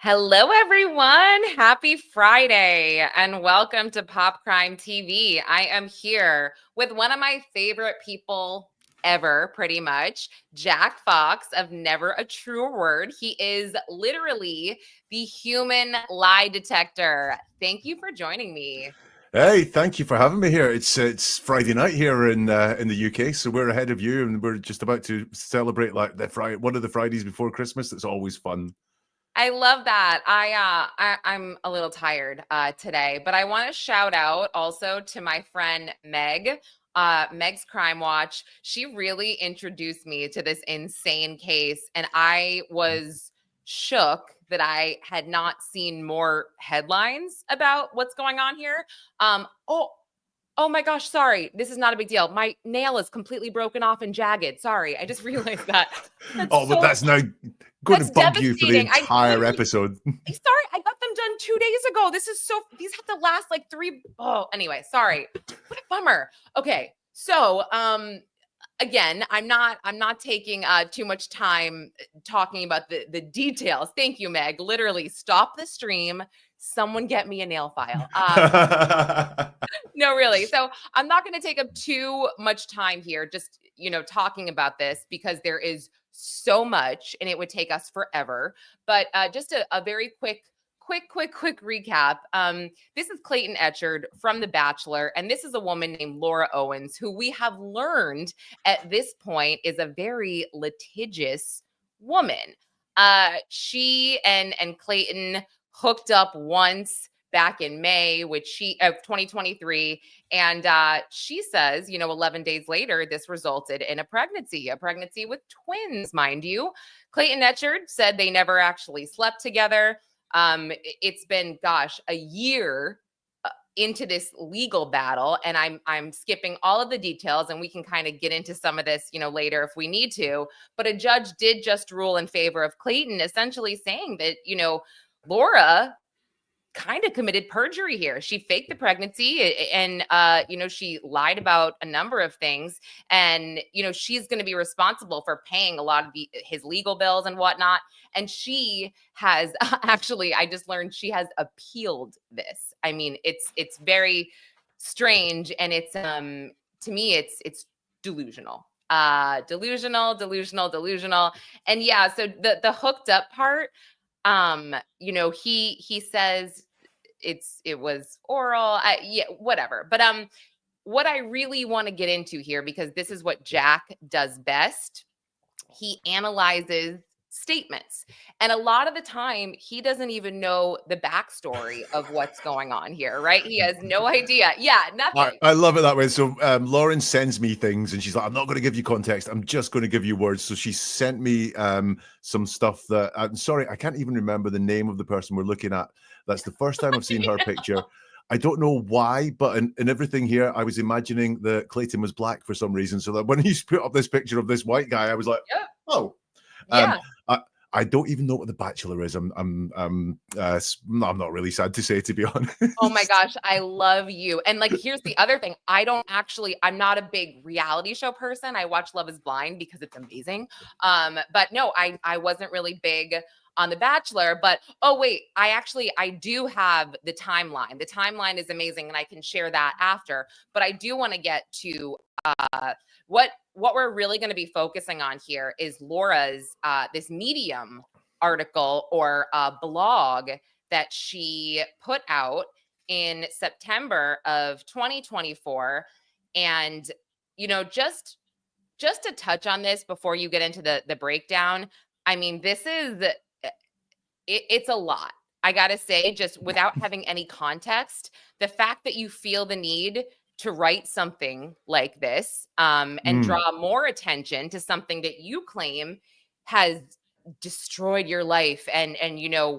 Hello, everyone. Happy Friday and welcome to Pop Crime TV. I am here with one of my favorite people ever, pretty much, Jack Fox of Never a Truer Word. He is literally the human lie detector. Thank you for joining me. Hey, thank you for having me here. It's Friday night here in the UK, so we're ahead of you, and we're just about to celebrate like one of the Fridays before Christmas. That's always fun. I love that. I'm a little tired today, but I want to shout out also to my friend Meg, Meg's Crime Watch. She really introduced me to this insane case, and I was shook that I had not seen more headlines about what's going on here. Oh my gosh, sorry. This is not a big deal. My nail is completely broken off and jagged. Sorry, I just realized that. That's Oh, but so that's now going to that's bug you for the devastating. I entire literally episode. sorry, I got them done 2 days ago. These have to last like 3. Oh, anyway, sorry. What a bummer. Okay. So, again, I'm not taking too much time talking about the details. Thank you, Meg. Literally stop the stream. Someone get me a nail file. No, really. So I'm not going to take up too much time here, just, talking about this because there is so much and it would take us forever. But just a very quick recap. This is Clayton Echard from The Bachelor, and this is a woman named Laura Owens, who we have learned at this point is a very litigious woman. She and Clayton hooked up once back in May, which she of 2023, and she says, 11 days later, this resulted in a pregnancy with twins, mind you. Clayton Echard said they never actually slept together. It's been, gosh, a year into this legal battle, and I'm skipping all of the details, and we can kind of get into some of this, later if we need to. But a judge did just rule in favor of Clayton, essentially saying that, Laura kind of committed perjury here. She faked the pregnancy and she lied about a number of things, and she's going to be responsible for paying a lot of his legal bills and whatnot. And she has actually, I just learned she has appealed this. I mean, it's very strange, and it's to me it's delusional. Delusional. And yeah, so the hooked up part, he says it was oral. Yeah, whatever. But what I really want to get into here, because this is what Jack does best, he analyzes statements. And a lot of the time, he doesn't even know the backstory of what's going on here, right? He has no idea. Yeah, nothing. I love it that way. So Lauren sends me things, and she's like, "I'm not going to give you context. I'm just going to give you words." So she sent me some stuff that I'm sorry, I can't even remember the name of the person we're looking at. That's the first time I've seen her picture. I don't know why, but in everything here, I was imagining that Clayton was black for some reason. So that when he put up this picture of this white guy, I was like, Yeah. "Oh, Yeah. I don't even know what The Bachelor is. I'm not really sad to say, to be honest." Oh my gosh, I love you. And like, here's the other thing. I'm not a big reality show person. I watch Love is Blind because it's amazing. But no, I wasn't really big on The Bachelor. But oh wait, I do have the timeline. The timeline is amazing, and I can share that after. But I do want to get to what we're really going to be focusing on here is Laura's this Medium article or blog that she put out in September of 2024. And just to touch on this before you get into the breakdown, I mean, this is it's a lot. I gotta say, just without having any context, the fact that you feel the need to write something like this and draw more attention to something that you claim has destroyed your life and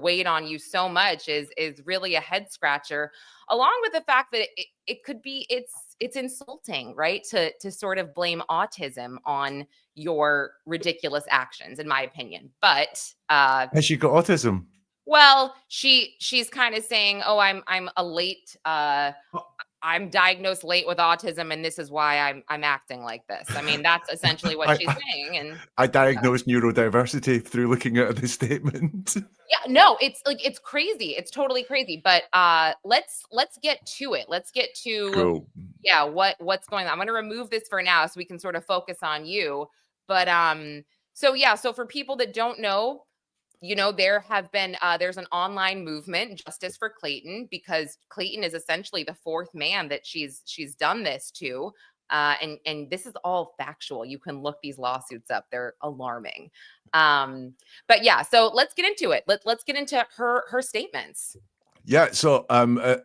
weighed on you so much is really a head scratcher, along with the fact that it could be it's insulting, right, to sort of blame autism on your ridiculous actions, in my opinion. But Has she got autism? well, she's kind of saying, oh, I'm a late I'm diagnosed late with autism, and this is why I'm acting like this. I mean, that's essentially what she's saying. And I diagnosed neurodiversity through looking at this statement. yeah, no, it's like it's crazy. It's totally crazy. But let's get to it. Let's get to Cool. yeah, what's going on. I'm going to remove this for now so we can sort of focus on you. But so for people that don't know, there have been there's an online movement, Justice for Clayton, because Clayton is essentially the fourth man that she's done this to. And this is all factual. You can look these lawsuits up. They're alarming. But yeah, so let's get into it. Let's get into her statements. Yeah, so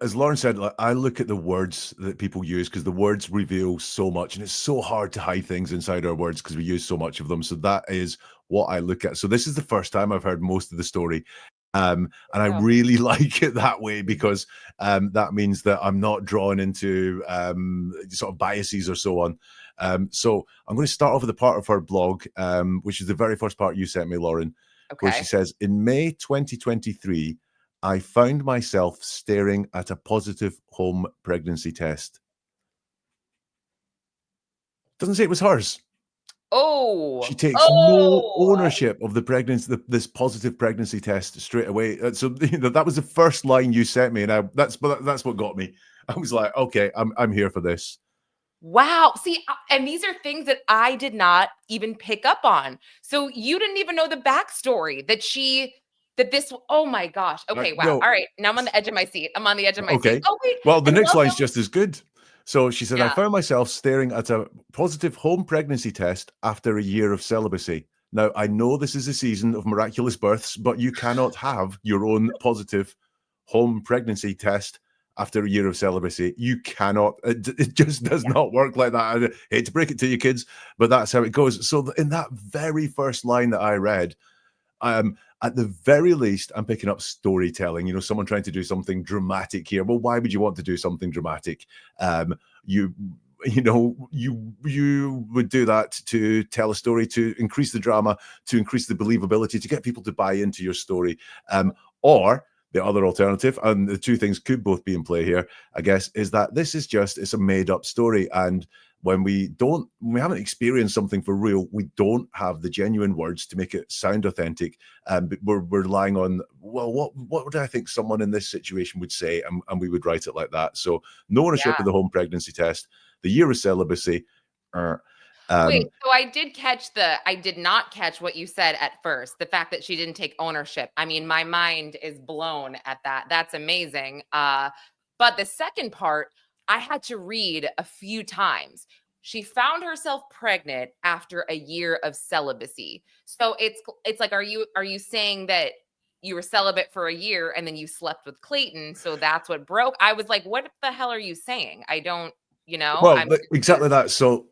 as Lauren said, like, I look at the words that people use because the words reveal so much, and it's so hard to hide things inside our words because we use so much of them. So that is what I look at. So this is the first time I've heard most of the story, and I really like it that way because that means that I'm not drawn into sort of biases or so on. So I'm going to start off with the part of her blog, which is the very first part you sent me, Lauren, where she says, in May 2023, I found myself staring at a positive home pregnancy test. Doesn't say it was hers. Oh, she takes no ownership of the pregnancy, this positive pregnancy test straight away. So that was the first line you sent me, and that's what got me. I was like, okay, I'm here for this. Wow. See, and these are things that I did not even pick up on. So you didn't even know the backstory oh my gosh. Okay. Wow. No. All right. Now I'm on the edge of my seat. I'm on the edge of my seat. Oh, wait. Well, the next line's just as good. So she said, Yeah. I found myself staring at a positive home pregnancy test after a year of celibacy. Now, I know this is a season of miraculous births, but you cannot have your own positive home pregnancy test after a year of celibacy. You cannot. It just does not work like that. I hate to break it to you kids, but that's how it goes. So in that very first line that I read, at the very least, I'm picking up storytelling, someone trying to do something dramatic here. Well, why would you want to do something dramatic? You would do that to tell a story, to increase the drama, to increase the believability, to get people to buy into your story. Or the other alternative, and the two things could both be in play here, I guess, is that it's a made up story. And when we haven't experienced something for real, we don't have the genuine words to make it sound authentic. We're relying on, well, what would I think someone in this situation would say? And we would write it like that. So no ownership of the home pregnancy test, the year of celibacy. Wait, so I did not catch what you said at first. The fact that she didn't take ownership. I mean, my mind is blown at that. That's amazing. But the second part, I had to read a few times. She found herself pregnant after a year of celibacy. So it's like, are you saying that you were celibate for a year and then you slept with Clayton, so that's what broke? I was like, what the hell are you saying? I don't, Well, exactly that. So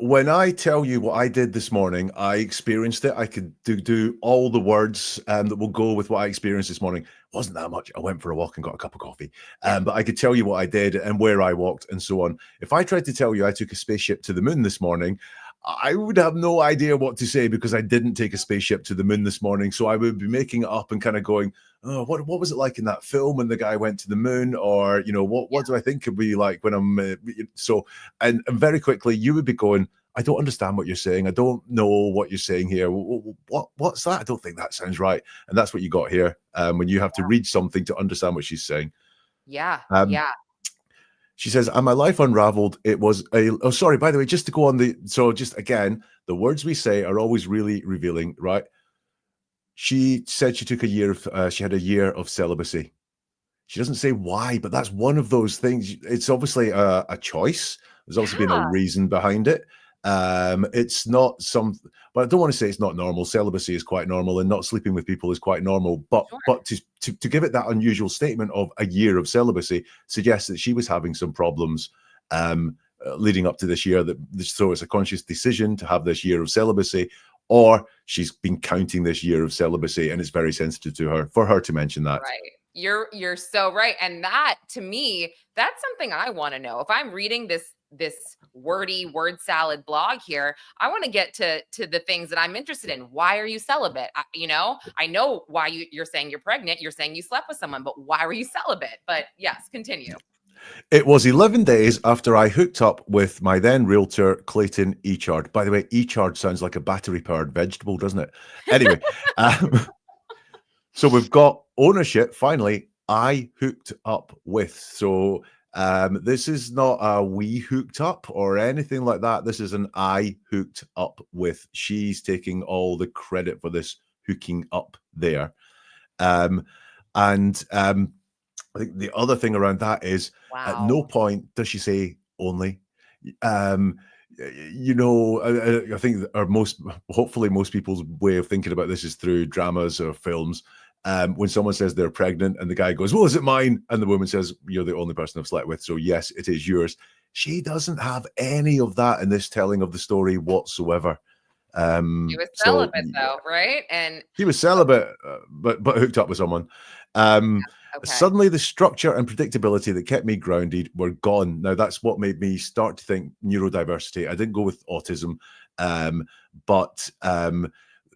when I tell you what I did this morning, I experienced it. I could do all the words that will go with what I experienced this morning. It wasn't that much. I went for a walk and got a cup of coffee. But I could tell you what I did and where I walked and so on. If I tried to tell you I took a spaceship to the moon this morning, I would have no idea what to say because I didn't take a spaceship to the moon this morning. So I would be making it up and kind of going, oh, what was it like in that film when the guy went to the moon? Or, what do I think it'd be like when I'm and very quickly you would be going, I don't understand what you're saying. I don't know what you're saying here. What's that? I don't think that sounds right. And that's what you got here when you have to read something to understand what she's saying. Yeah. She says, and my life unraveled. It was sorry, by the way, just to go on just again, the words we say are always really revealing, right? She said she took she had a year of celibacy. She doesn't say why, but that's one of those things. It's obviously a choice. There's also been a reason behind it. It's not but I don't want to say it's not normal. Celibacy is quite normal, and not sleeping with people is quite normal. But to give it that unusual statement of a year of celibacy suggests that she was having some problems leading up to this year. So it's a conscious decision to have this year of celibacy, or she's been counting this year of celibacy, and it's very sensitive to her for her to mention that. Right. You're so right. And that, to me, that's something I want to know. If I'm reading this wordy word salad blog here, I want to get to the things that I'm interested in. Why are you celibate? I know why you're saying you're pregnant. You're saying you slept with someone, but why were you celibate? But yes, continue. It was 11 days after I hooked up with my then realtor, Clayton Echard. By the way, Echard sounds like a battery-powered vegetable, doesn't it? Anyway, um, so we've got ownership. Finally, I hooked up with. So this is not a we hooked up or anything like that. This is an I hooked up with. She's taking all the credit for this hooking up there. And I think the other thing around that is at no Wow. point does she say only. Um, I think that hopefully most people's way of thinking about this is through dramas or films. When someone says they're pregnant and the guy goes, well, is it mine? And the woman says, you're the only person I've slept with. So yes, it is yours. She doesn't have any of that in this telling of the story whatsoever. He was So celibate though, right? And he was celibate, but hooked up with someone. okay. Suddenly, the structure and predictability that kept me grounded were gone. Now, that's what made me start to think neurodiversity. I didn't go with autism, but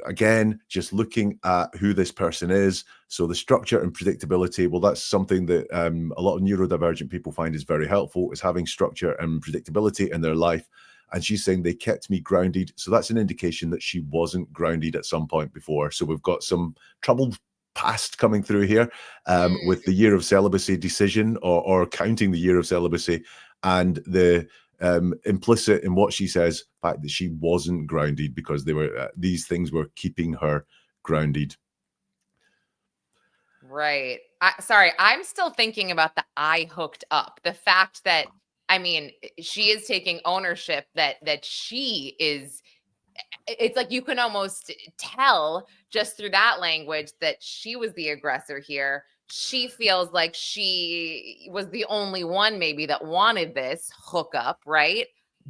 again, just looking at who this person is. So the structure and predictability, well, that's something that a lot of neurodivergent people find is very helpful, is having structure and predictability in their life. And she's saying they kept me grounded. So that's an indication that she wasn't grounded at some point before. So we've got some troubled past coming through here with the year of celibacy decision or counting the year of celibacy, and the implicit in what she says fact that she wasn't grounded because they were these things were keeping her grounded. Right. Sorry, I'm still thinking about the I hooked up. The fact that, I mean, she is taking ownership that she is, it's like you can almost tell just through that language that she was the aggressor here. She feels like she was the only one maybe that wanted this hookup, right?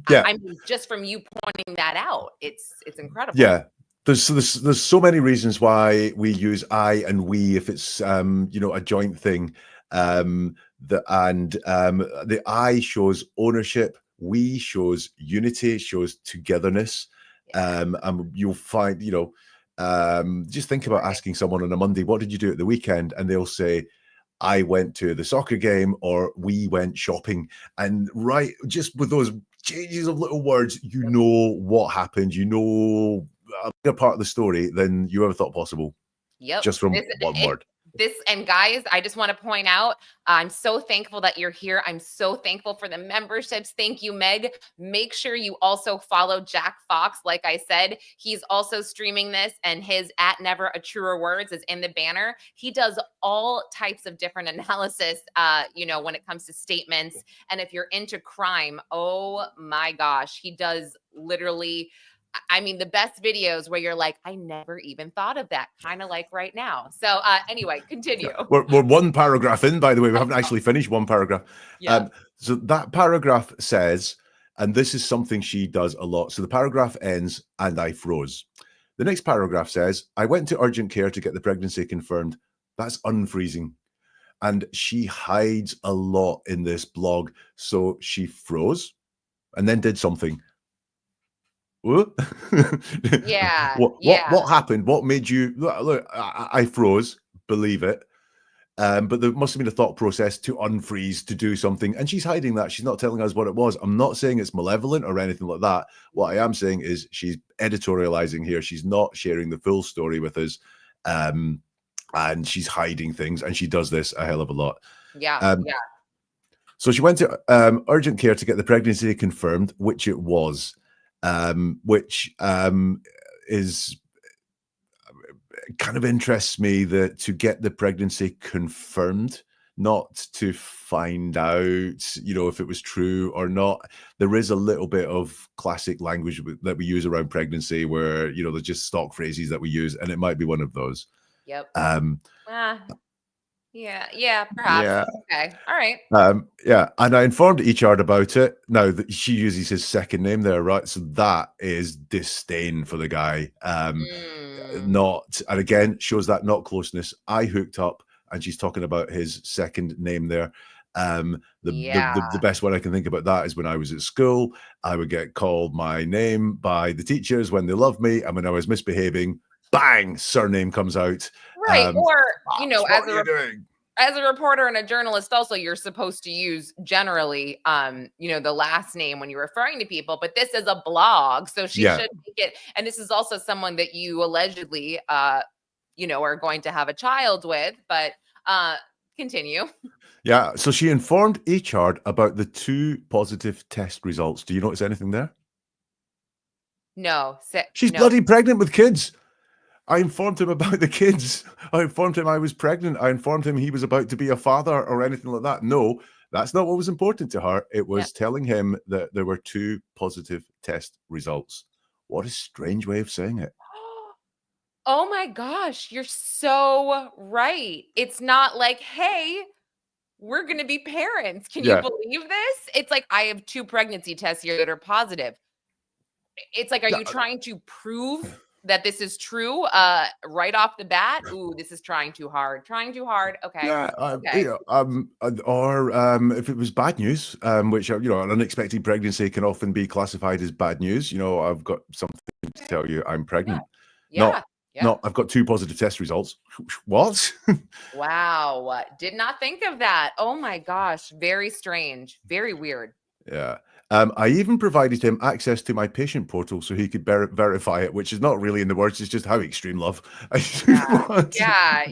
Yeah. I mean, just from you pointing that out, it's incredible. Yeah. There's so many reasons why we use I and we if it's a joint thing. The I shows ownership, we shows unity, shows togetherness. And you'll find, just think about asking someone on a Monday, what did you do at the weekend? And they'll say, I went to the soccer game or we went shopping. And right, just with those changes of little words, you know what happened. You know a bigger part of the story than you ever thought possible. Yep. Just from one word. And guys, I just want to point out, I'm so thankful that you're here. I'm so thankful for the memberships. Thank you, Meg. Make sure you also follow Jack Fox. Like I said, he's also streaming this, and his at Never a Truer Words is in the banner. He does all types of different analysis, when it comes to statements. And if you're into crime, oh my gosh, he does literally, I mean, the best videos where you're like, I never even thought of that, kind of like right now. So anyway, continue. We're one paragraph in, by the way. We haven't actually finished one paragraph. Yeah. So that paragraph says, and this is something she does a lot. So the paragraph ends, and I froze. The next paragraph says, I went to urgent care to get the pregnancy confirmed. That's unfreezing. And she hides a lot in this blog. So she froze and then did something. Yeah. What happened? What made you look? I froze. Believe it. But there must have been a thought process to unfreeze, to do something, and she's hiding that. She's not telling us what it was. I'm not saying it's malevolent or anything like that. What I am saying is she's editorializing here. She's not sharing the full story with us, and she's hiding things, and she does this a hell of a lot. Yeah. So she went to urgent care to get the pregnancy confirmed, which it was. Which is kind of interests me that to get the pregnancy confirmed, not to find out, if it was true or not. There is a little bit of classic language that we use around pregnancy where, there's just stock phrases that we use, and it might be one of those. Yep. Perhaps. Yeah. Okay. All right. And I informed Echard about it. Now that she uses his second name there, right? So that is disdain for the guy. Not, and again, shows that not closeness. I hooked up, and she's talking about his second name there. The best one I can think about that is when I was at school, I would get called my name by the teachers when they loved me, and when I was misbehaving, bang, surname comes out. Right. Or, what are you doing? as a reporter and a journalist also, you're supposed to use generally, the last name when you're referring to people, but this is a blog, so she should make it. And this is also someone that you allegedly, are going to have a child with, but continue. Yeah. So she informed Echard about the 2 positive test results. Do you notice anything there? No. She's bloody pregnant with kids. I informed him about the kids. I informed him I was pregnant. I informed him he was about to be a father or anything like that. No, that's not what was important to her. It was telling him that there were 2 positive test results. What a strange way of saying it. Oh my gosh, you're so right. It's not like, hey, we're going to be parents. Can you believe this? It's like, I have 2 pregnancy tests here that are positive. It's like, are you trying to prove that this is true right off the bat? Ooh, this is trying too hard. Trying too hard. Okay. Yeah, Okay. or if it was bad news, which an unexpected pregnancy can often be classified as bad news. I've got something to tell you. I'm pregnant. Yeah. No, I've got 2 positive test results. What? Wow. Did not think of that. Oh my gosh. Very strange. Very weird. Yeah. I even provided him access to my patient portal so he could verify it, which is not really in the words. It's just how extreme love. Yeah.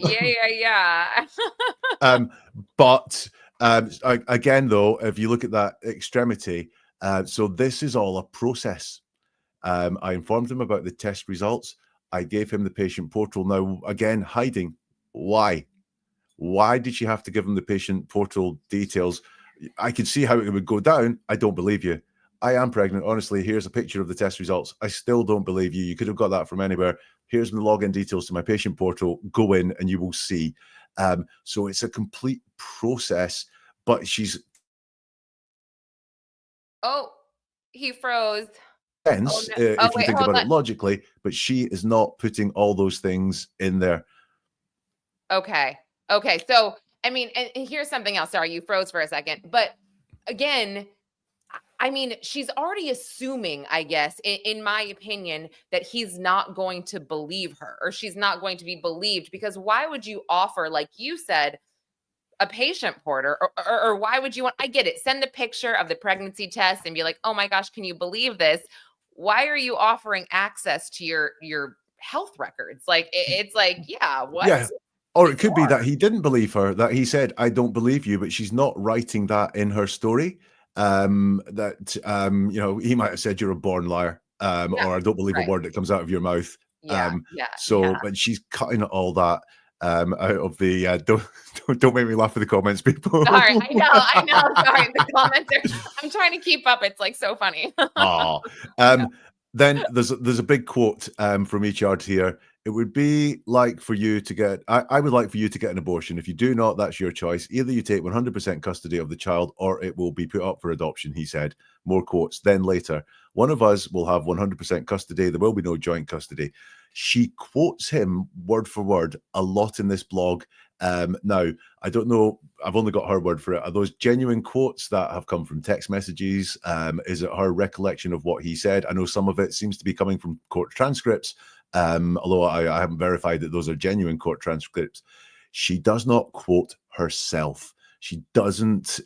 But again, though, if you look at that extremity, so this is all a process. I informed him about the test results. I gave him the patient portal. Now, again, hiding. Why? Why did she have to give him the patient portal details? I could see how it would go down. I don't believe you. I am pregnant. Honestly, here's a picture of the test results. I still don't believe you. You could have got that from anywhere. Here's the login details to my patient portal. Go in and you will see. So it's a complete process, but she's... Oh, he froze. If you think about it logically, but she is not putting all those things in there. Okay. So, I mean, and here's something else. Sorry, you froze for a second. But again, I mean, she's already assuming, I guess, in my opinion, that he's not going to believe her or she's not going to be believed, because why would you offer, like you said, a patient portal or why would you want, I get it. Send the picture of the pregnancy test and be like, oh my gosh, can you believe this? Why are you offering access to your health records? Like, it's like, yeah, what? Yeah. Or it could be that he didn't believe her, that he said, I don't believe you, but she's not writing that in her story. He might have said you're a born liar, or I don't believe a word that comes out of your mouth. But she's cutting all that out of the don't make me laugh at the comments, people. Sorry, I know. Sorry, the comments I'm trying to keep up. It's like so funny. Then there's a big quote from Echard here. It would be like for you to get, I would like for you to get an abortion. If you do not, that's your choice. Either you take 100% custody of the child or it will be put up for adoption, he said. More quotes. Then later, one of us will have 100% custody. There will be no joint custody. She quotes him word for word a lot in this blog. Now, I don't know, I've only got her word for it. Are those genuine quotes that have come from text messages? Is it her recollection of what he said? I know some of it seems to be coming from court transcripts, although I haven't verified that those are genuine court transcripts. She does not quote herself. She doesn't,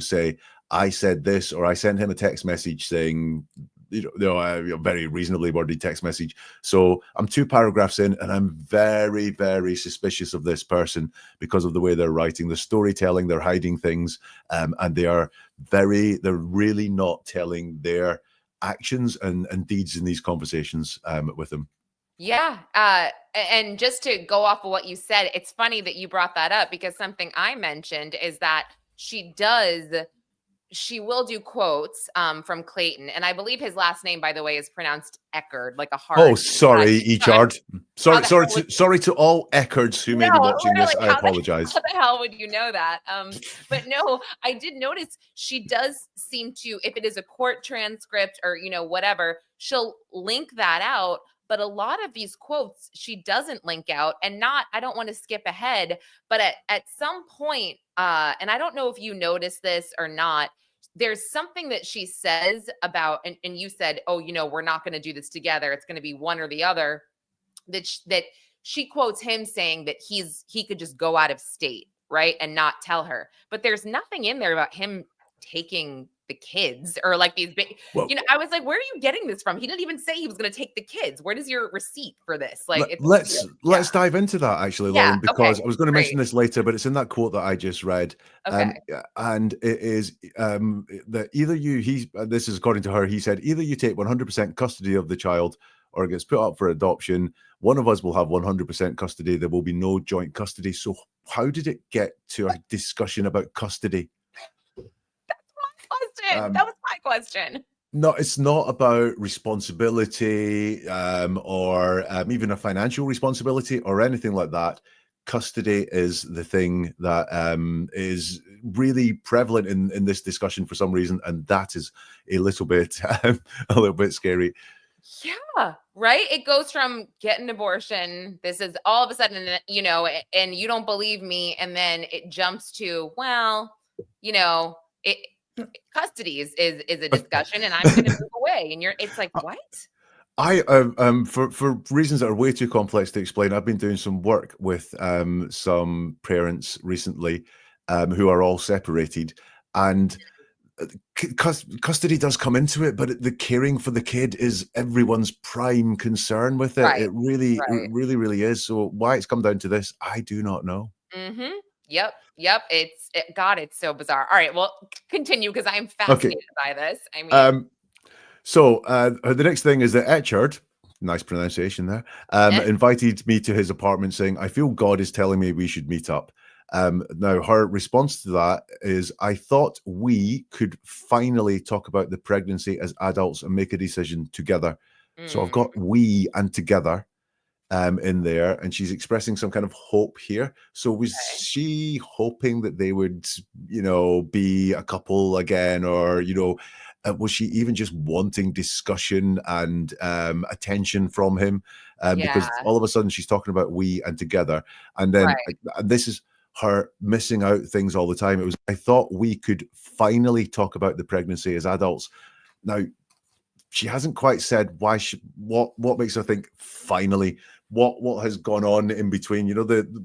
say, I said this, or I sent him a text message saying, a very reasonably worded text message. So I'm 2 paragraphs in and I'm very, very suspicious of this person because of the way they're writing, the storytelling, they're hiding things, and they're really not telling their actions and deeds in these conversations with them. Yeah. And just to go off of what you said, it's funny that you brought that up because something I mentioned is that she will do quotes from Clayton. And I believe his last name, by the way, is pronounced Echard, like a hard. Oh, sorry, Echard. Sorry to all Echards who may be watching this. I apologize. How the hell would you know that? But no, I did notice she does seem to, if it is a court transcript or, whatever, she'll link that out. But a lot of these quotes, she doesn't link out I don't want to skip ahead, but at some point, and I don't know if you noticed this or not, there's something that she says about, and you said, oh, we're not going to do this together. It's going to be one or the other, that she quotes him saying that he could just go out of state, right, and not tell her. But there's nothing in there about him taking the kids or like these big, Well, I was like, where are you getting this from? He didn't even say he was going to take the kids. Where does your receipt for this? Like, it's let's dive into that actually, yeah. Lauren, Okay, because I was going to great. mention this later, but it's in that quote that I just read. Okay. And it is that either this is according to her, he said, either you take 100% custody of the child or it gets put up for adoption. One of us will have 100% custody. There will be no joint custody. So how did it get to a discussion about custody? Question. That was my question. No, it's not about responsibility or even a financial responsibility or anything like that. Custody is the thing that is really prevalent in this discussion for some reason, and that is a little bit scary. Yeah, right. It goes from get an abortion. This is all of a sudden, and you don't believe me, and then it jumps to, well, it custody is a discussion, and I'm going to move away, and it's like, what? I for reasons that are way too complex to explain, I've been doing some work with some parents recently who are all separated, and custody does come into it, but the caring for the kid is everyone's prime concern with it. Right. It really, Right. really is. So why it's come down to this, I do not know. Mm-hmm. Yep. God, it's so bizarre. All right, well, continue because I'm Okay. fascinated by this. I mean, So the next thing is that Echard, nice pronunciation there, invited me to his apartment saying, I feel God is telling me we should meet up. Now, her response to that is, I thought we could finally talk about the pregnancy as adults and make a decision together. So I've got we and together in there, and she's expressing some kind of hope here. So was she hoping that they would, be a couple again, or, was she even just wanting discussion and attention from him? Because all of a sudden she's talking about we and together. And then this is her missing out things all the time. It was, I thought we could finally talk about the pregnancy as adults. Now, she hasn't quite said why what makes her think finally. What has gone on in between?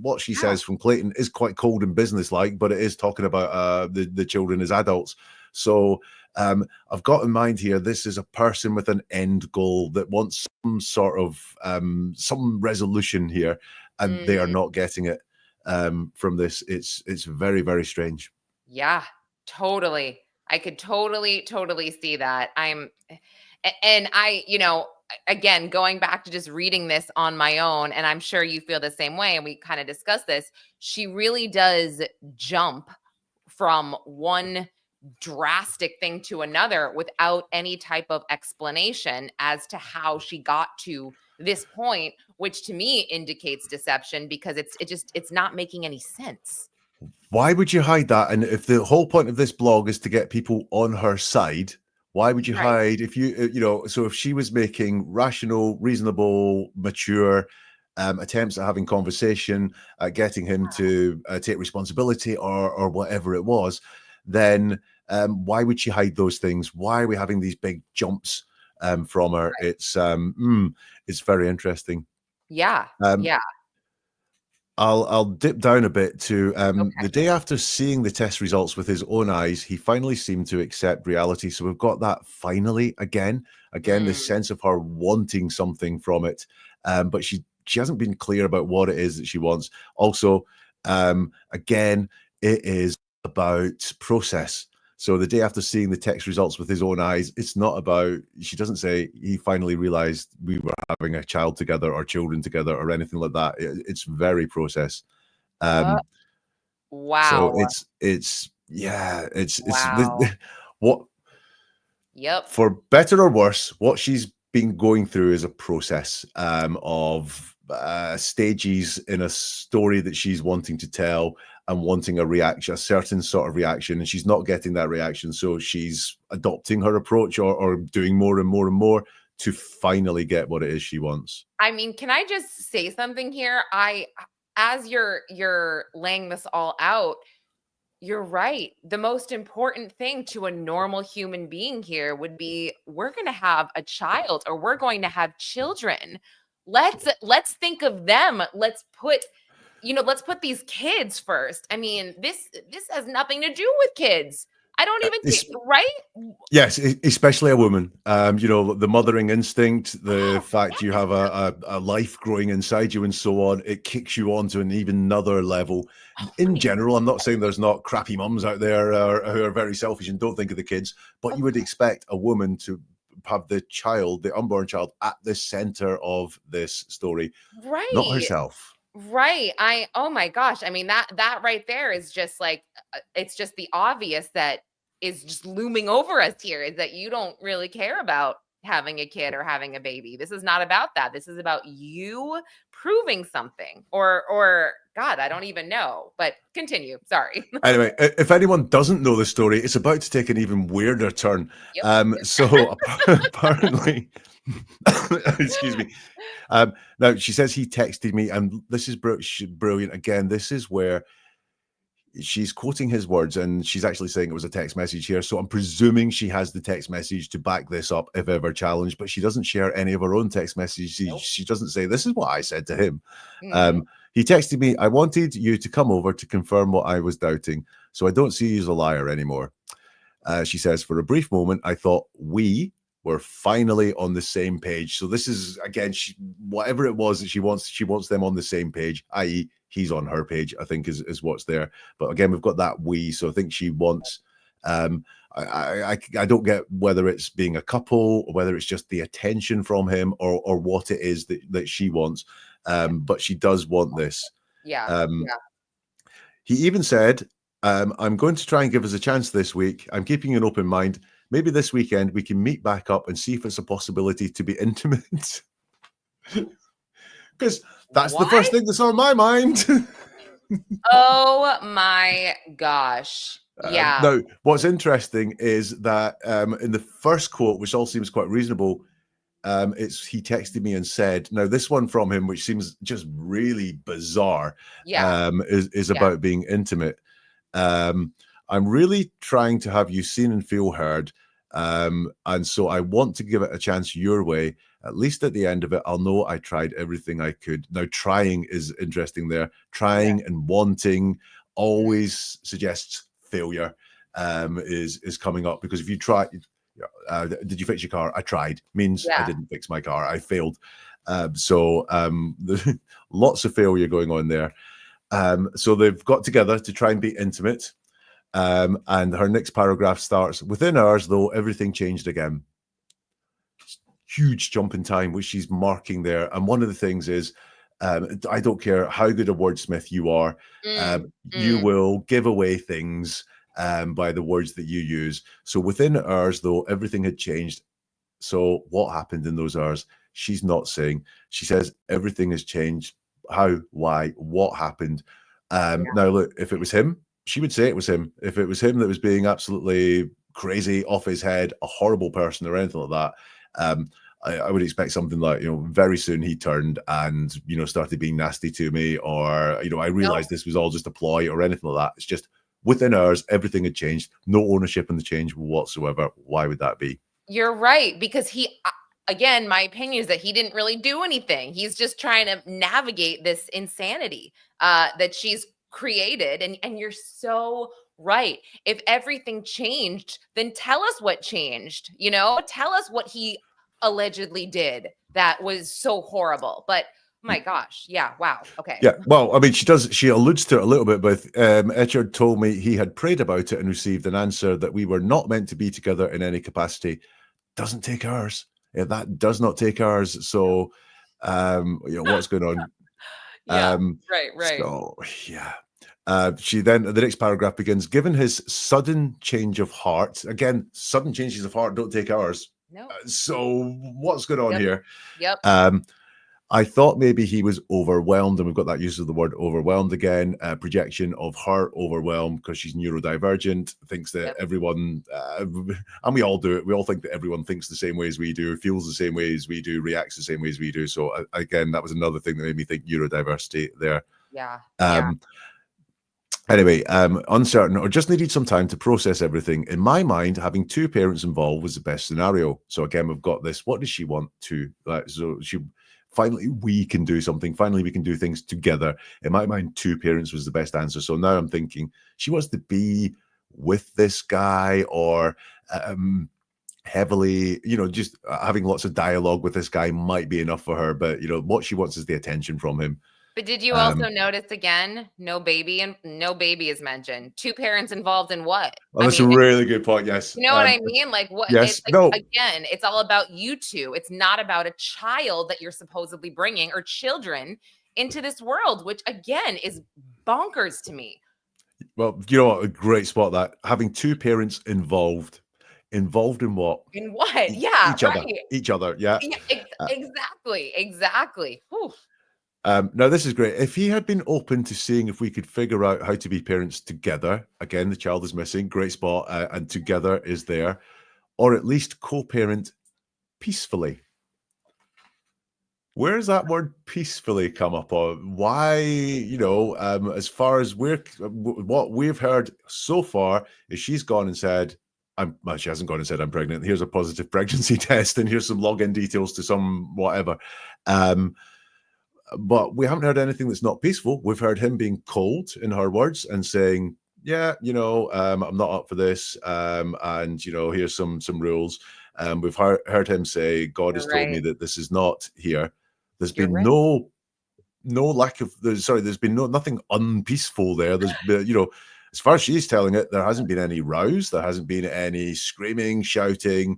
What she says from Clayton is quite cold and businesslike, but it is talking about the children as adults. So I've got in mind here, this is a person with an end goal that wants some sort of some resolution here, and they are not getting it from this. It's very, very strange. Yeah, totally. I could totally see that. And I, again, going back to just reading this on my own, and I'm sure you feel the same way, and we kind of discussed this, she really does jump from one drastic thing to another without any type of explanation as to how she got to this point, which to me indicates deception because it's not making any sense. Why would you hide that? And if the whole point of this blog is to get people on her side, why would you hide if so if she was making rational, reasonable, mature attempts at having conversation, getting him to take responsibility or whatever it was, then why would she hide those things? Why are we having these big jumps from her? It's very interesting. Yeah. Yeah. I'll dip down a bit to the day after seeing the test results with his own eyes, he finally seemed to accept reality. So we've got that finally again, this sense of her wanting something from it, but she hasn't been clear about what it is that she wants. Also, again, it is about process. So the day after seeing the test results with his own eyes, it's not about, she doesn't say he finally realized we were having a child together or children together or anything like that. It's very process. Wow. So what, Yep. for better or worse, what she's been going through is a process of stages in a story that she's wanting to tell and wanting a reaction, a certain sort of reaction, and she's not getting that reaction. So she's adopting her approach or doing more and more and more to finally get what it is she wants. I mean, can I just say something here? As you're laying this all out, you're right. The most important thing to a normal human being here would be, we're going to have a child or we're going to have children. let's think of them. Let's put these kids first. I mean, this has nothing to do with kids. I don't even think, right? Yes, especially a woman. The mothering instinct, the Oh, fact you have a life growing inside you and so on, it kicks you on to an even another level. In general, I'm not saying there's not crappy mums out there who are very selfish and don't think of the kids, but you would expect a woman to have the unborn child, at the center of this story, not right. herself. Right. Oh my gosh. I mean, that right there is just like, it's just the obvious that is just looming over us here, is that you don't really care about having a kid or having a baby. This is not about that. This is about you proving something, or God, I don't even know, but continue. Sorry. Anyway, if anyone doesn't know the story, it's about to take an even weirder turn. Yep. So apparently, excuse me. Now she says he texted me, and this is brilliant. Again, this is where she's quoting his words, and she's actually saying it was a text message here. So I'm presuming she has the text message to back this up if ever challenged, but she doesn't share any of her own text messages. Nope. She doesn't say, this is what I said to him. Mhm. He texted me, I wanted you to come over to confirm what I was doubting, so I don't see you as a liar anymore. She says, for a brief moment, I thought we were finally on the same page. So this is, again, whatever it was that she wants them on the same page, i.e. he's on her page, I think is what's there. But again, we've got that we, so I think she wants, I don't get whether it's being a couple or whether it's just the attention from him or what it is that she wants. But she does want this. Yeah. He even said, I'm going to try and give us a chance this week. I'm keeping an open mind. Maybe this weekend we can meet back up and see if it's a possibility to be intimate. Because that's the first thing that's on my mind. Oh my gosh. Yeah. Now, what's interesting is that in the first quote, which all seems quite reasonable, he texted me and said, now this one from him, which seems just really bizarre, is about being intimate. I'm really trying to have you seen and feel heard. And so I want to give it a chance your way. At least at the end of it, I'll know I tried everything I could. Now, trying is interesting there. Trying and wanting always suggests failure is coming up, because if you try, did you fix your car? I tried. Means I didn't fix my car. I failed. Lots of failure going on there. So they've got together to try and be intimate. And her next paragraph starts, within hours, though, everything changed again. Huge jump in time, which she's marking there. And one of the things is, I don't care how good a wordsmith you are, you will give away things by the words that you use. So within hours, though, everything had changed. So what happened in those hours? She's not saying. She says everything has changed. How, why, what happened? Now, look, if it was him, she would say it was him. If it was him that was being absolutely crazy, off his head, a horrible person or anything like that, I would expect something like, very soon he turned and, started being nasty to me, or, I realized this was all just a ploy or anything like that. It's just within hours, everything had changed. No ownership in the change whatsoever. Why would that be? You're right, because again, my opinion is that he didn't really do anything. He's just trying to navigate this insanity that she's created. And you're so right. If everything changed, then tell us what changed. Tell us what he allegedly did that was so horrible. But my gosh, yeah, wow, okay. Yeah, well, I mean, she alludes to it a little bit, but Echard told me he had prayed about it and received an answer that we were not meant to be together in any capacity. Doesn't take ours. Yeah, that does not take ours. So, what's going on? Right. So, yeah. She then, the next paragraph begins, given his sudden change of heart. Again, sudden changes of heart don't take ours. No. So what's going on here? Yep. I thought maybe he was overwhelmed, and we've got that use of the word overwhelmed again. Projection of her overwhelmed because she's neurodivergent, thinks that everyone, and we all do it, we all think that everyone thinks the same way as we do, feels the same way as we do, reacts the same way as we do. So again, that was another thing that made me think neurodiversity there. Yeah. Anyway, uncertain or just needed some time to process everything. In my mind, having two parents involved was the best scenario. So again, we've got this. What does she want to? So she finally we can do something. Finally, we can do things together. In my mind, two parents was the best answer. So now I'm thinking she wants to be with this guy, or heavily, just having lots of dialogue with this guy might be enough for her. But, what she wants is the attention from him. But did you also notice again, no baby is mentioned. Two parents involved in what? Well, that's a really good point. Yes. You know what I mean? Like what? Yes. It's like, No. again, it's all about you two. It's not about a child that you're supposedly bringing, or children into this world, which again is bonkers to me. Well, you know what? A great spot, that having two parents involved in what? In what? Yeah, Each other. Yeah. Exactly. Whew. Now, this is great. If he had been open to seeing if we could figure out how to be parents together, again, the child is missing, great spot, and together is there, or at least co-parent peacefully. Where does that word peacefully come up? Or why, as far as what we've heard so far is she's gone and said, she hasn't gone and said I'm pregnant. Here's a positive pregnancy test, and here's some login details to some whatever. But we haven't heard anything that's not peaceful. We've heard him being cold, in her words, and saying, yeah, I'm not up for this. And, here's some rules. We've heard him say, God has told me that this is not here. There's been no lack of, there's been nothing unpeaceful there. There's been, as far as she's telling it, there hasn't been any rows. There hasn't been any screaming, shouting.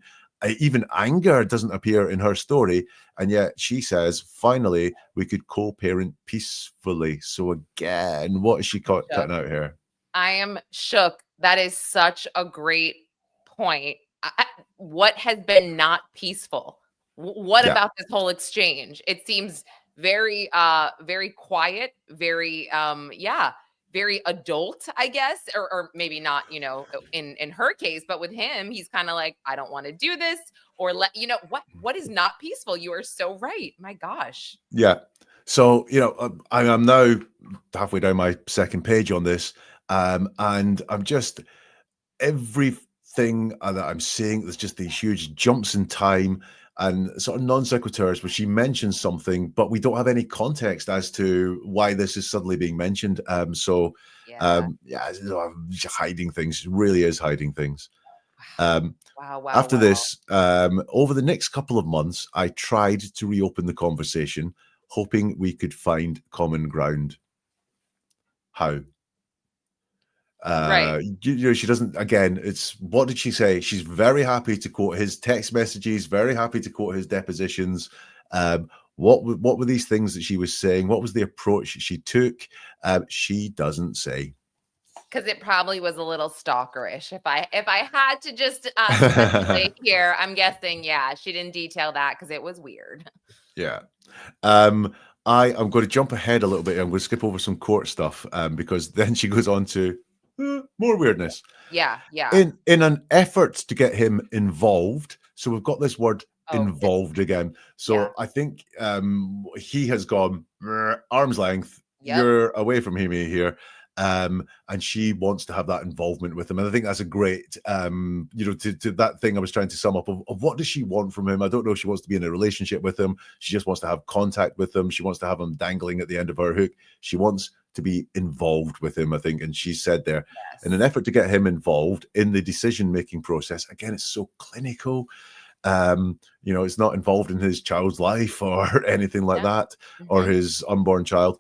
Even anger doesn't appear in her story. And yet she says, finally, we could co-parent peacefully. So again, what is she cutting out here? I am shook. That is such a great point. What has been not peaceful? What about this whole exchange? It seems very, very quiet, very, very adult, I guess, or maybe not, in her case, but with him, he's kind of like, I don't want to do this, or what is not peaceful? You are so right. My gosh. Yeah. So, I'm now halfway down my second page on this. And I'm just, everything that I'm seeing, there's just these huge jumps in time and sort of non sequiturs where she mentions something, but we don't have any context as to why this is suddenly being mentioned. Hiding things. It really is hiding things. After this, over the next couple of months, I tried to reopen the conversation, hoping we could find common ground. How? She doesn't, again, what did she say? She's very happy to quote his text messages, very happy to quote his depositions. What were these things that she was saying? What was the approach she took? She doesn't say. Because it probably was a little stalkerish. If I had to just speculate here, I'm guessing, she didn't detail that because it was weird. Yeah. I'm going to jump ahead a little bit. I'm going to skip over some court stuff because then she goes on to more weirdness. Yeah. In an effort to get him involved. So we've got this word involved again. So I think he has gone arm's length. Yep. You're away from me here. And she wants to have that involvement with him. And I think that's a great, to that thing I was trying to sum up of what does she want from him? I don't know if she wants to be in a relationship with him. She just wants to have contact with him. She wants to have him dangling at the end of her hook. She wants to be involved with him, I think. And she said there, in an effort to get him involved in the decision-making process, again, it's so clinical. It's not involved in his child's life or anything like that, or his unborn child.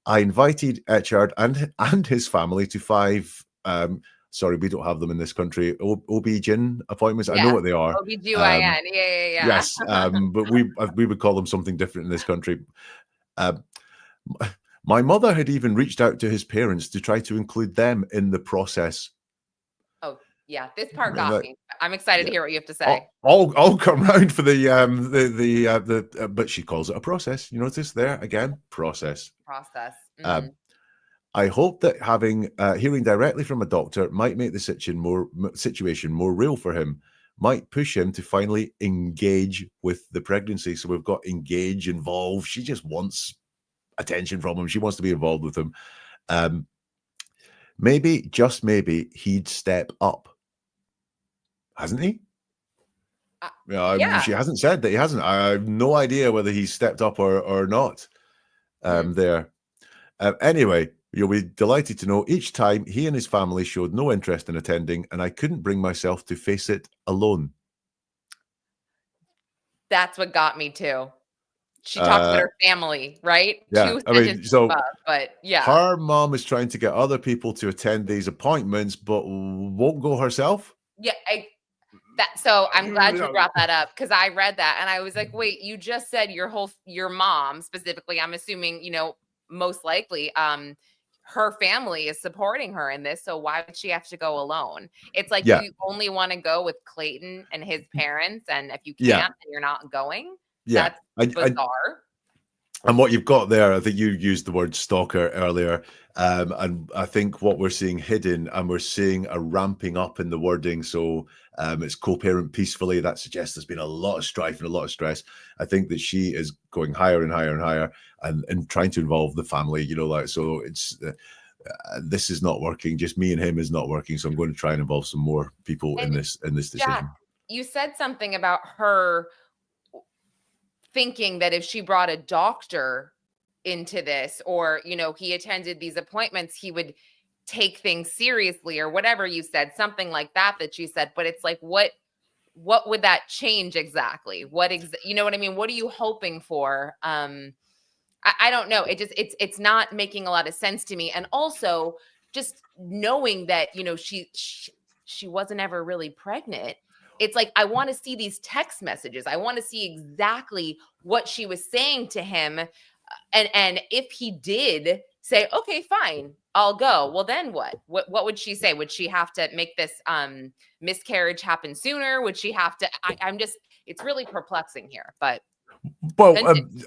I invited Echard and his family to 5, sorry, we don't have them in this country, OB-GYN appointments. I know what they are. OB-GYN, Yes, but we would call them something different in this country. My mother had even reached out to his parents to try to include them in the process. Oh, yeah, this part got me. I'm excited to hear what you have to say. I'll come round for the but she calls it a process. You notice there again, process. Mm-hmm. I hope that hearing directly from a doctor might make the situation more real for him, might push him to finally engage with the pregnancy. So we've got engage, involve. She just wants attention from him. She wants to be involved with him. Maybe, just maybe, he'd step up. Hasn't he? Yeah. She hasn't said that he hasn't. I have no idea whether he's stepped up or not there. Anyway, you'll be delighted to know each time he and his family showed no interest in attending, and I couldn't bring myself to face it alone. That's what got me too. She talks about her family, right? Yeah, 2 I mean, sentences so above, but yeah. her mom is trying to get other people to attend these appointments, but won't go herself. Yeah, so I'm glad you brought that up because I read that and I was like, wait, you just said your mom specifically, I'm assuming, most likely, her family is supporting her in this. So why would she have to go alone? It's like Yeah, you only want to go with Clayton and his parents, and if you yeah, can't, then you're not going. yeah. That's bizarre. And what you've got there, I think you used the word stalker earlier, and I think what we're seeing hidden, and we're seeing a ramping up in the wording. So it's co-parent peacefully. That suggests there's been a lot of strife and a lot of stress. I think that she is going higher and higher and higher, and trying to involve the family. So it's this is not working. Just me and him is not working. So I'm going to try and involve some more people in And this decision. Jack, you said something about her thinking that if she brought a doctor into this, or he attended these appointments, he would take things seriously, or whatever you said, something like that you said. But it's like, what would that change exactly? You know what I mean? What are you hoping for? I don't know. It's not making a lot of sense to me. And also just knowing that, she wasn't ever really pregnant. It's like, I want to see these text messages. I want to see exactly what she was saying to him. And if he did say, okay, fine, I'll go. Well, then what? What would she say? Would she have to make this miscarriage happen sooner? Would she have to? It's really perplexing here. But well,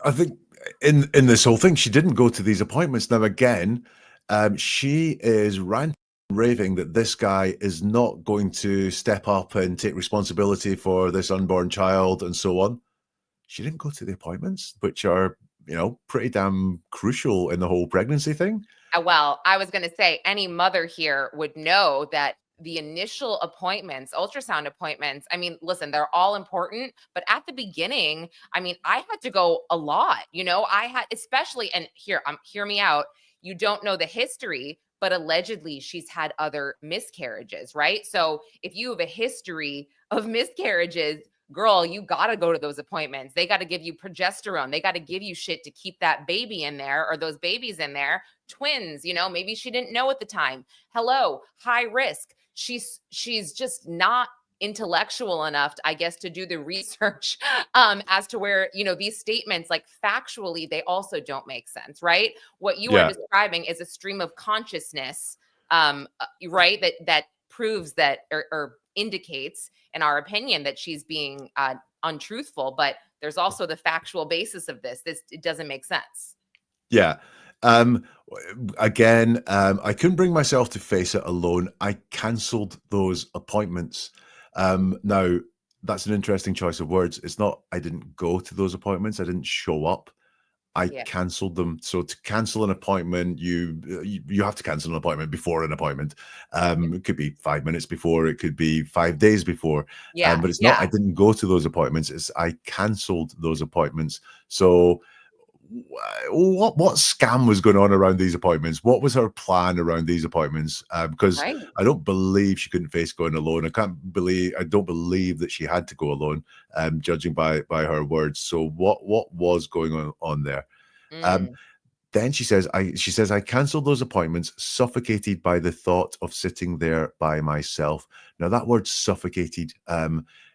I think in this whole thing, she didn't go to these appointments. Now, again, she is ranting and raving that this guy is not going to step up and take responsibility for this unborn child and so on. She didn't go to the appointments, which are, pretty damn crucial in the whole pregnancy thing. Well, I was going to say any mother here would know that the initial appointments, ultrasound appointments, I mean, listen, they're all important, but at the beginning, I mean, I had to go a lot, I had, especially, and hear me out. You don't know the history, but allegedly she's had other miscarriages, right? So if you have a history of miscarriages, girl, you got to go to those appointments. They got to give you progesterone. They got to give you shit to keep that baby in there, or those babies in there. Twins, maybe she didn't know at the time. Hello, high risk. She's just not intellectual enough, I guess, to do the research as to where, these statements, like, factually, they also don't make sense, right? What you are describing is a stream of consciousness, right? That proves that, or indicates, in our opinion, that she's being untruthful. But there's also the factual basis of this. It doesn't make sense. Yeah. Again, I couldn't bring myself to face it alone. I cancelled those appointments. Now, that's an interesting choice of words. It's not I didn't go to those appointments. I didn't show up. I cancelled them. So to cancel an appointment, you have to cancel an appointment before an appointment. It could be 5 minutes before, it could be 5 days before. But it's not I didn't go to those appointments. It's I cancelled those appointments. So what scam was going on around these appointments? What was her plan around these appointments? Because I don't believe she couldn't face going alone. I don't believe that she had to go alone, judging by her words. So what was going on there? Then she says I cancelled those appointments, suffocated by the thought of sitting there by myself. Now, that word suffocated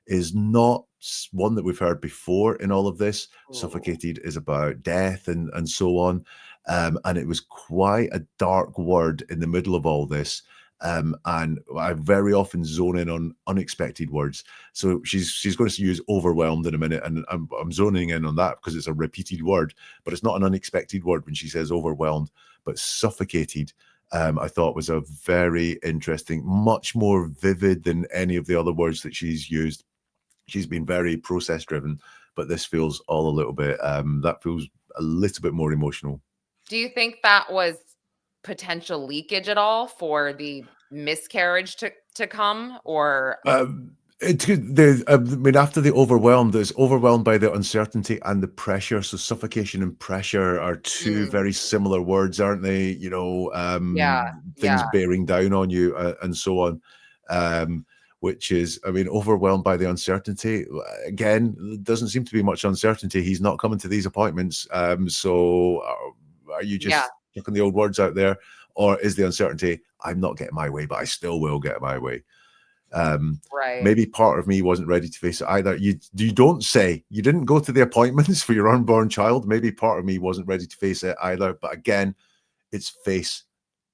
is not one that we've heard before in all of this. Suffocated is about death and so on. And it was quite a dark word in the middle of all this. And I very often zone in on unexpected words. So she's going to use overwhelmed in a minute, and I'm zoning in on that because it's a repeated word, but it's not an unexpected word when she says overwhelmed. But suffocated, I thought, was a very interesting, much more vivid than any of the other words that she's used. She's been very process driven, but this feels all a little bit, that feels a little bit more emotional. Do you think that was potential leakage at all for the miscarriage to come, or? I mean, after the overwhelmed, it's overwhelmed by the uncertainty and the pressure. So suffocation and pressure are two Mm, very similar words, aren't they? yeah, Things yeah, bearing down on you and so on. Which is, I mean, overwhelmed by the uncertainty. Again, doesn't seem to be much uncertainty. He's not coming to these appointments. So are you yeah, just chucking the old words out there? Or is the uncertainty, I'm not getting my way, but I still will get my way? right. Maybe part of me wasn't ready to face it either. You don't say, you didn't go to the appointments for your unborn child. Maybe part of me wasn't ready to face it either. But again, it's face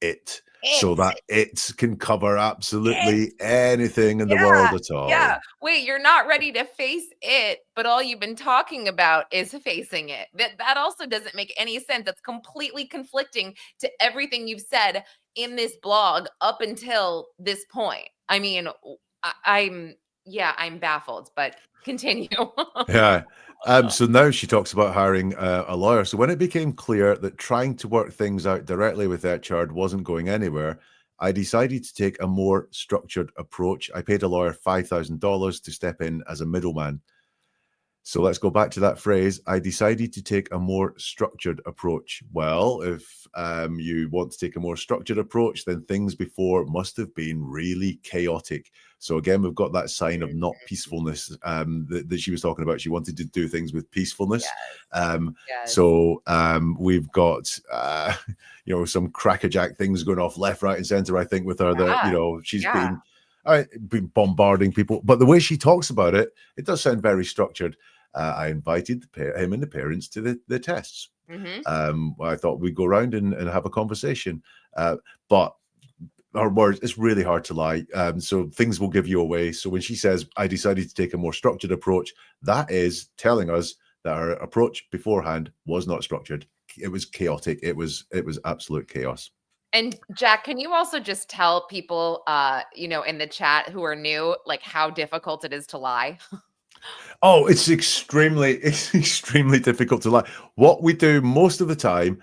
it. So It, that it can cover it, absolutely anything in the yeah, world at yeah. all. Wait, you're not ready to face it, but all you've been talking about is facing it. That also doesn't make any sense. That's completely conflicting to everything you've said in this blog up until this point. I mean, I'm baffled, but continue. Yeah. So now she talks about hiring a lawyer. So when it became clear that trying to work things out directly with Echard wasn't going anywhere, I decided to take a more structured approach. I paid a lawyer $5,000 to step in as a middleman. So let's go back to that phrase. I decided to take a more structured approach. Well, if you want to take a more structured approach, then things before must have been really chaotic. So again, we've got that sign of not peacefulness that she was talking about. She wanted to do things with peacefulness. Yes, Um, yes. so we've got, some crackerjack things going off left, right, and center. I think with her that Yeah, she's yeah. been bombarding people, but the way she talks about it, it does sound very structured. I invited him and the parents to the tests. Mm-hmm. I thought we'd go around and have a conversation. But her words, it's really hard to lie. So things will give you away. So when she says, I decided to take a more structured approach, that is telling us that her approach beforehand was not structured. It was chaotic. It was absolute chaos. And Jack, can you also just tell people, in the chat who are new, like how difficult it is to lie? Oh, it's extremely difficult to lie. What we do most of the time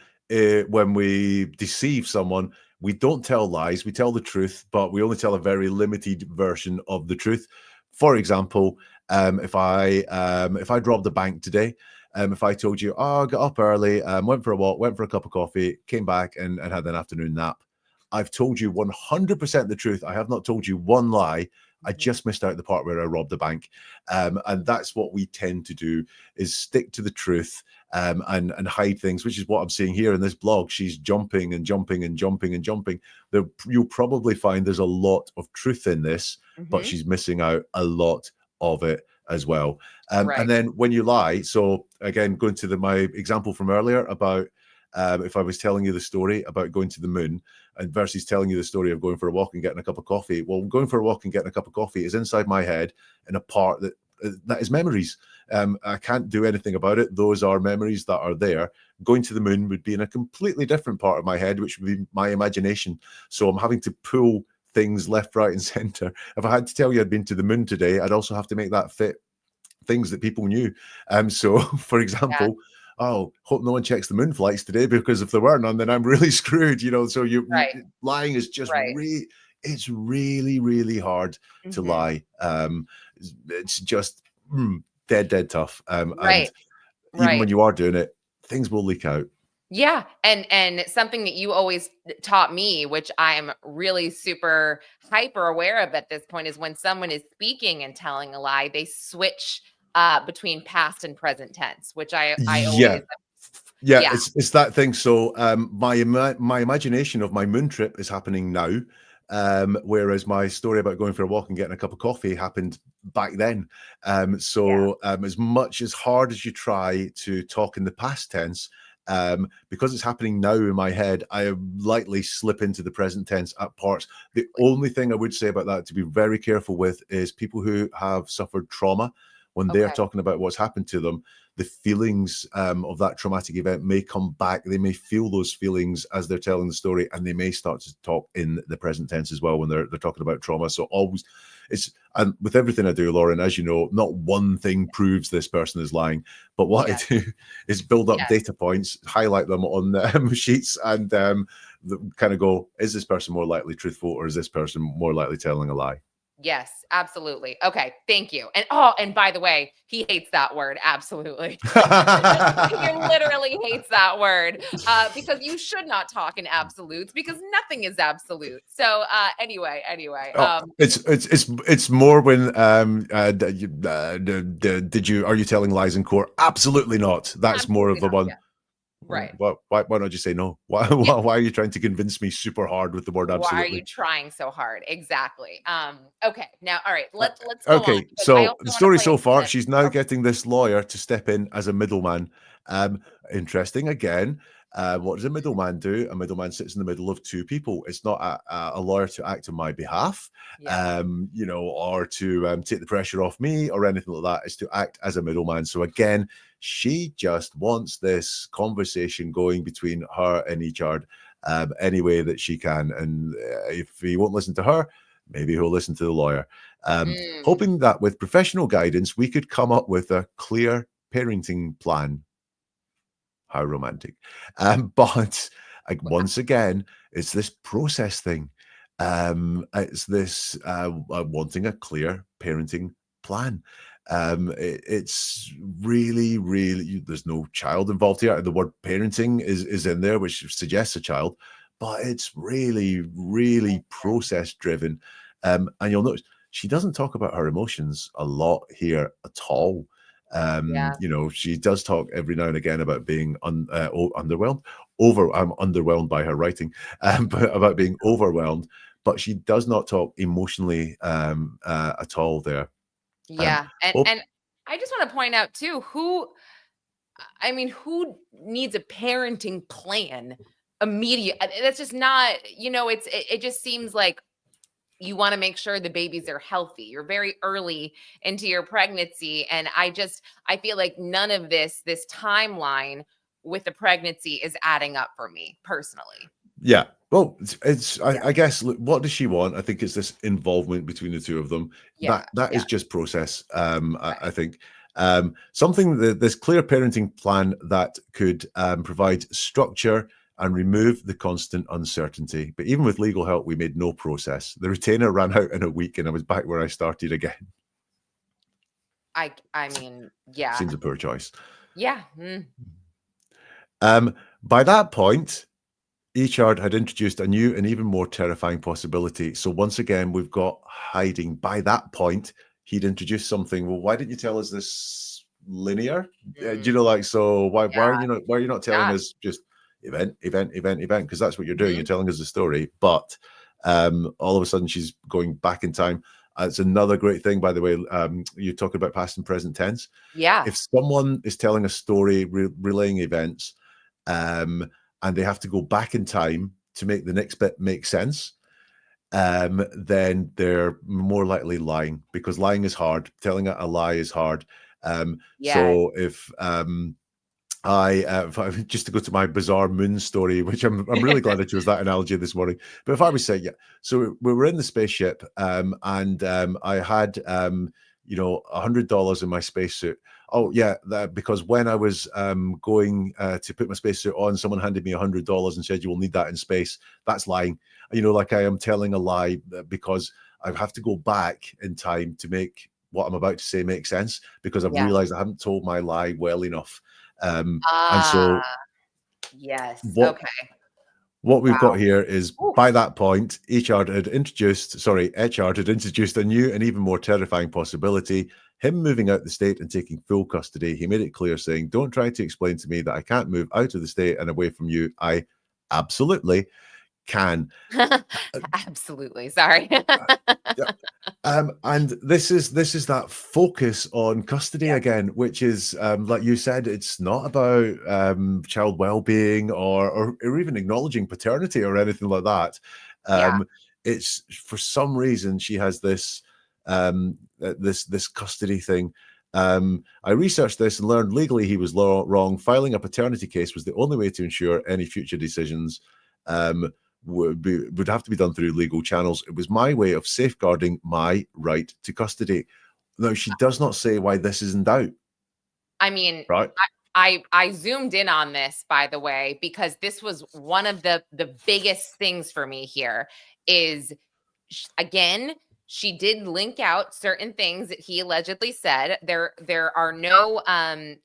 when we deceive someone, we don't tell lies. We tell the truth, but we only tell a very limited version of the truth. For example, if I'd robbed a bank today, if I told you, oh, I got up early, went for a walk, went for a cup of coffee, came back and had an afternoon nap, I've told you 100% the truth. I have not told you one lie. I Mhm. just missed out the part where I robbed the bank. And that's what we tend to do, is stick to the truth and hide things, which is what I'm seeing here in this blog. She's jumping and jumping and jumping and jumping. You'll probably find there's a lot of truth in this, but Mhm. she's missing out a lot of it as well. And Right. then when you lie, so again, going to my example from earlier about if I was telling you the story about going to the moon and versus telling you the story of going for a walk and getting a cup of coffee. Well, going for a walk and getting a cup of coffee is inside my head in a part that is memories. I can't do anything about it. Those are memories that are there. Going to the moon would be in a completely different part of my head, which would be my imagination. So I'm having to pull things left, right, and center. If I had to tell you I'd been to the moon today, I'd also have to make that fit things that people knew. So, for Yeah. example, oh, hope no one checks the moon flights today because if there were none, then I'm really screwed. So you Right. lying is just Right. it's really hard to Mhm. lie. It's just dead tough. And Right. even Right. when you are doing it, things will leak out. Yeah, and something that you always taught me, which I am really super hyper aware of at this point, is when someone is speaking and telling a lie, they switch between past and present tense, which I Yeah, always yeah, yeah. it's that thing. So my imagination of my moon trip is happening now, whereas my story about going for a walk and getting a cup of coffee happened back then. Yeah. As much as hard as you try to talk in the past tense, because it's happening now in my head, I lightly slip into the present tense at parts. The only thing I would say about that to be very careful with is people who have suffered trauma when they're Okay. talking about what's happened to them, the feelings of that traumatic event may come back. They may feel those feelings as they're telling the story, and they may start to talk in the present tense as well when they're talking about trauma. So always, and with everything I do, Lauren, as you know, not one thing proves this person is lying, but what I Yeah. do is build up Yes. data points, highlight them on sheets, and kind of go: is this person more likely truthful, or is this person more likely telling a lie? Yes, absolutely. Okay, thank you. And by the way, he hates that word. Absolutely. He literally hates that word because you should not talk in absolutes because nothing is absolute. So anyway. Oh, it's more when are you telling lies in court? Absolutely not. That's more of Absolutely the not. one. Yeah, right. Why not just say no? Why, Yeah. why are you trying to convince me super hard with the word Why are you absolutely? trying so hard? Exactly. Okay. Now, all right. Uh, Let's go on okay, because I so also the want to story play a so far, clip. she's now Okay. getting this lawyer to step in as a middleman. Interesting again. What does a middleman do? A middleman sits in the middle of two people. It's not a lawyer to act on my behalf, Yeah. or to take the pressure off me or anything like that. It's to act as a middleman. So again, she just wants this conversation going between her and Echard any way that she can. And if he won't listen to her, maybe he'll listen to the lawyer. Mm, Hoping that with professional guidance, we could come up with a clear parenting plan. How romantic. But once again, it's this process thing. It's this wanting a clear parenting plan. It's really, really, there's no child involved here. The word parenting is in there, which suggests a child, but it's really, really process driven. And you'll notice she doesn't talk about her emotions a lot here at all. yeah. She does talk every now and again about being underwhelmed. I'm underwhelmed by her writing, but about being overwhelmed. But she does not talk emotionally at all there. Um, Yeah. And oh, and I just want to point out too, who needs a parenting plan immediate? That's just not, it just seems like you want to make sure the babies are healthy. You're very early into your pregnancy. And I feel like none of this timeline with the pregnancy is adding up for me personally. yeah. Well, it's Yeah. I guess look, what does she want? I think it's this involvement between the two of them. Yeah. That Yeah. is just process. I Right. think something that this clear parenting plan that could provide structure and remove the constant uncertainty. But even with legal help, we made no process. The retainer ran out in a week, and I was back where I started again. I mean, yeah. Seems a poor choice. Yeah. By that point, Echard had introduced a new and even more terrifying possibility. So once again, we've got hiding. By that point, he'd introduced something. Well, why didn't you tell us this linear? Do you Mm, know, like, so why yeah. are you not telling Yeah. us just event, event, event, event? Because that's what you're doing. Mhm. You're telling us the story. But all of a sudden, she's going back in time. It's another great thing, by the way. You talk about past and present tense. Yeah. If someone is telling a story, relaying events, um, and they have to go back in time to make the next bit make sense, then they're more likely lying because lying is hard. Telling a lie is hard. Yeah. So if I just to go to my bizarre moon story, which I'm really glad I chose that analogy this morning. But if I was saying, yeah, so we were in the spaceship, and I had $100 in my spacesuit. Oh yeah, because when I was going to put my spacesuit on, someone handed me $100 and said you will need that in space. That's lying. Like I am telling a lie because I have to go back in time to make what I'm about to say make sense because I've Yeah. realized I haven't told my lie well enough. And Ah, so yes. what Okay. what we've got Wow. here is Oof. by that point, Echard had introduced a new and even more terrifying possibility. Him moving out the state and taking full custody. He made it clear, saying, "Don't try to explain to me that I can't move out of the state and away from you. I absolutely can." Absolutely. Sorry. Yeah. And this is that focus on custody Yeah. again, which is like you said, it's not about child well-being or even acknowledging paternity or anything like that. Yeah. It's for some reason she has this custody thing. I researched this and learned legally he was wrong. Filing a paternity case was the only way to ensure any future decisions would have to be done through legal channels. It was my way of safeguarding my right to custody. Now, she does not say why this is in doubt, I mean, right? I zoomed in on this, by the way, because this was one of the biggest things for me here is again, She did link out certain things that he allegedly said. There are no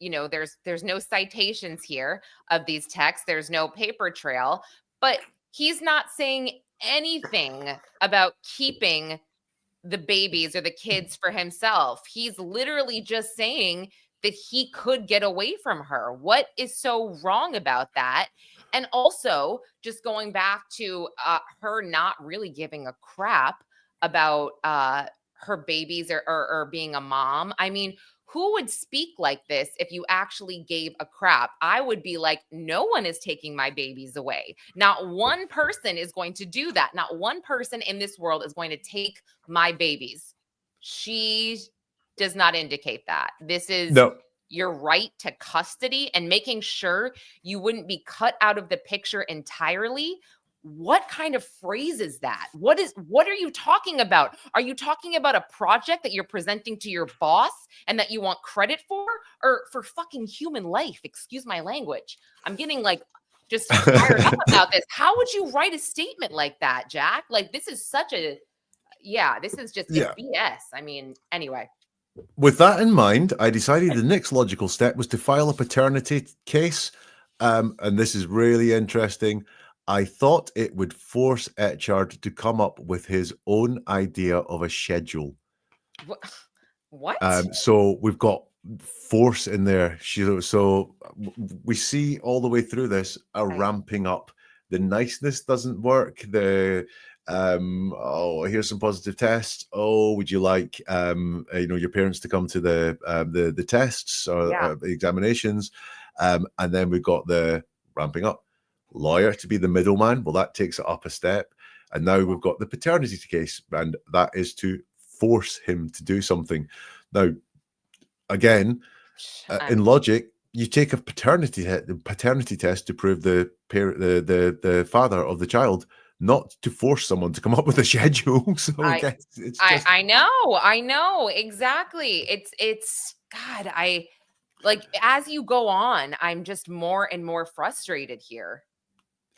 there's no citations here of these texts. There's no paper trail, but he's not saying anything about keeping the babies or the kids for himself. He's literally just saying that he could get away from her. What is so wrong about that? And also, just going back to her not really giving a crap about her babies or being a mom. I mean, who would speak like this if you actually gave a crap? I would be like, no one is taking my babies away. Not one person is going to do that. Not one person in this world is going to take my babies. She does not indicate that. This is No. your right to custody and making sure you wouldn't be cut out of the picture entirely. What kind of phrase is that? What are you talking about? Are you talking about a project that you're presenting to your boss and that you want credit for, or for fucking human life? Excuse my language. I'm getting like just fired up about this. How would you write a statement like that, Jack? Like, this is such a, this is just BS. I mean, anyway. With that in mind, I decided the next logical step was to file a paternity case. And this is really interesting. I thought it would force Echard to come up with his own idea of a schedule. What? So we've got force in there. So we see all the way through this ramping up. The niceness doesn't work. The here's some positive tests. Oh, would you like your parents to come to the tests or the examinations? And then we've got the ramping up. Lawyer to be the middleman. Well, that takes it up a step. And now we've got the paternity case, and that is to force him to do something. Now, again, in logic, you take a paternity test to prove the father of the child, not to force someone to come up with a schedule. So I know exactly. It's God. Like, as you go on, I'm just more and more frustrated here.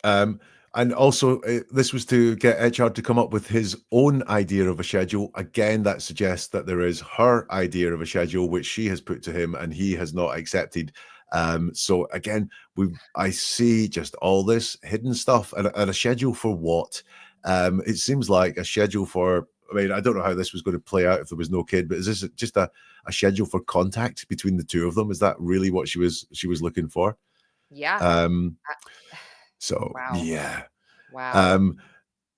And also, this was to get Echard to come up with his own idea of a schedule. Again, that suggests that there is her idea of a schedule, which she has put to him and he has not accepted. So again, I see just all this hidden stuff and a schedule for what? It seems like a schedule for, I mean, I don't know how this was going to play out if there was no kid, but is this just a schedule for contact between the two of them? Is that really what she was looking for? Yeah. So, wow. yeah. Wow.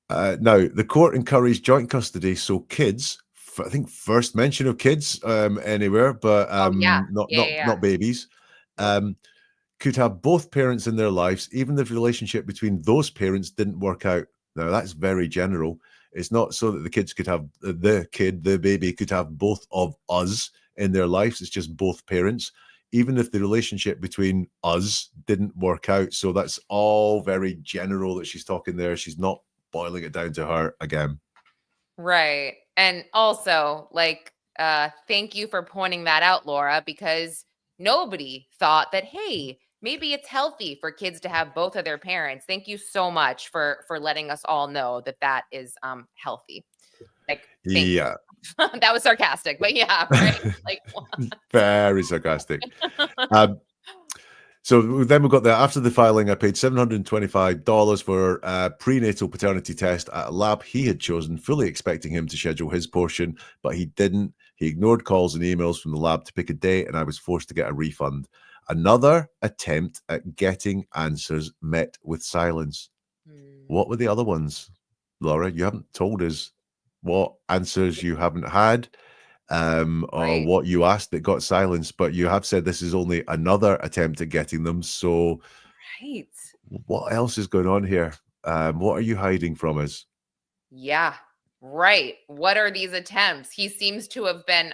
Now, the court encouraged joint custody, so kids, I think first mention of kids anywhere, but not babies, could have both parents in their lives, even if the relationship between those parents didn't work out. Now, that's very general. It's not so that the kids could have, the baby could have both of us in their lives. It's just both parents, even if the relationship between us didn't work out. So that's all very general that she's talking there. She's not boiling it down to her again. Right. And also, like, thank you for pointing that out, Laura, because nobody thought that, hey, maybe it's healthy for kids to have both of their parents. Thank you so much for letting us all know that is healthy. Like, yeah. That was sarcastic, but yeah, right? Like, very sarcastic. So then we got there. After the filing, I paid $725 for a prenatal paternity test at a lab he had chosen, fully expecting him to schedule his portion, but he didn't. He ignored calls and emails from the lab to pick a date, and I was forced to get a refund. Another attempt at getting answers met with silence. What were the other ones, Laura? You haven't told us what answers you haven't had. Or what you asked that got silenced, but you have said this is only another attempt at getting them. So what else is going on here? What are you hiding from us? Yeah, right. What are these attempts? He seems to have been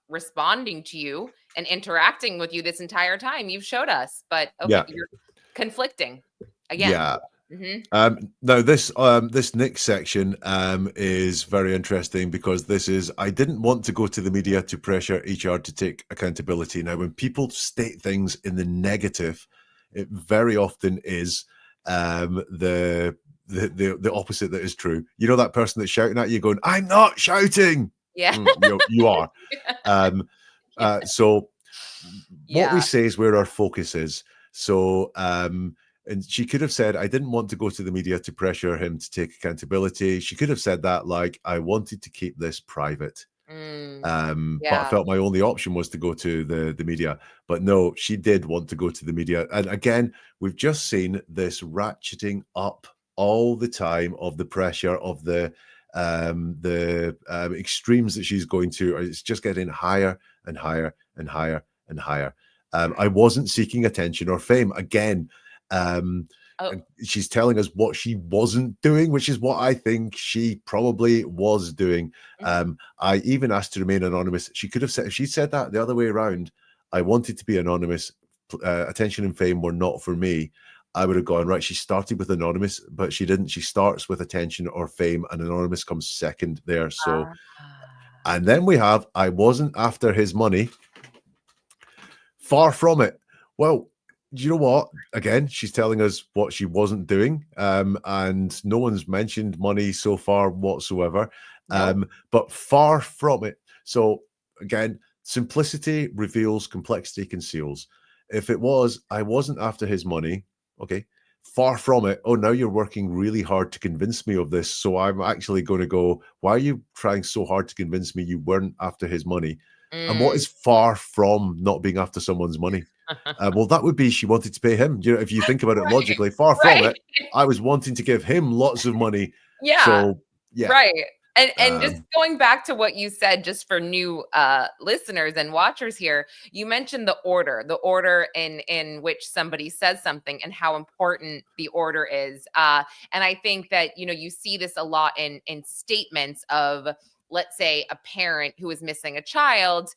responding to you and interacting with you this entire time. You've showed us, but you're conflicting again. Yeah. Now this next section is very interesting because I didn't want to go to the media to pressure Echard to take accountability. Now, when people state things in the negative, it very often is the the opposite that is true. You know, that person that's shouting at you going, I'm not shouting. Yeah. You are. So what we Yeah. say is where our focus is. So, and she could have said, I didn't want to go to the media to pressure him to take accountability. She could have said that, like, I wanted to keep this private. But I Yeah. felt my only option was to go to the media. But no, she did want to go to the media. And again, we've just seen this ratcheting up all the time of the pressure of the extremes that she's going to. It's just getting higher and higher and higher and higher. I wasn't seeking attention or fame. Again, and she's telling us what she wasn't doing, which is what I think she probably was doing. I even asked to remain anonymous. She could have said, if she said that the other way around, I wanted to be anonymous, attention and fame were not for me, I would have gone, right, she started with anonymous, but she didn't. She starts with attention or fame, and anonymous comes second there. So, and then we have, I wasn't after his money. Far from it. Well, do you know what? Again, she's telling us what she wasn't doing, and no one's mentioned money so far whatsoever. Nope. But far from it. So again, simplicity reveals, complexity conceals. If it was, I wasn't after his money, okay, far from it. Oh, now you're working really hard to convince me of this. So I'm actually going to go, why are you trying so hard to convince me you weren't after his money? And what is far from not being after someone's money? Well, that would be she wanted to pay him. You know, if you think about it logically, far from it, I was wanting to give him lots of money. Yeah. So, yeah. Right. And just going back to what you said, just for new listeners and watchers here, you mentioned the order in which somebody says something and how important the order is. And I think that, you know, you see this a lot in statements of, let's say, a parent who is missing a child,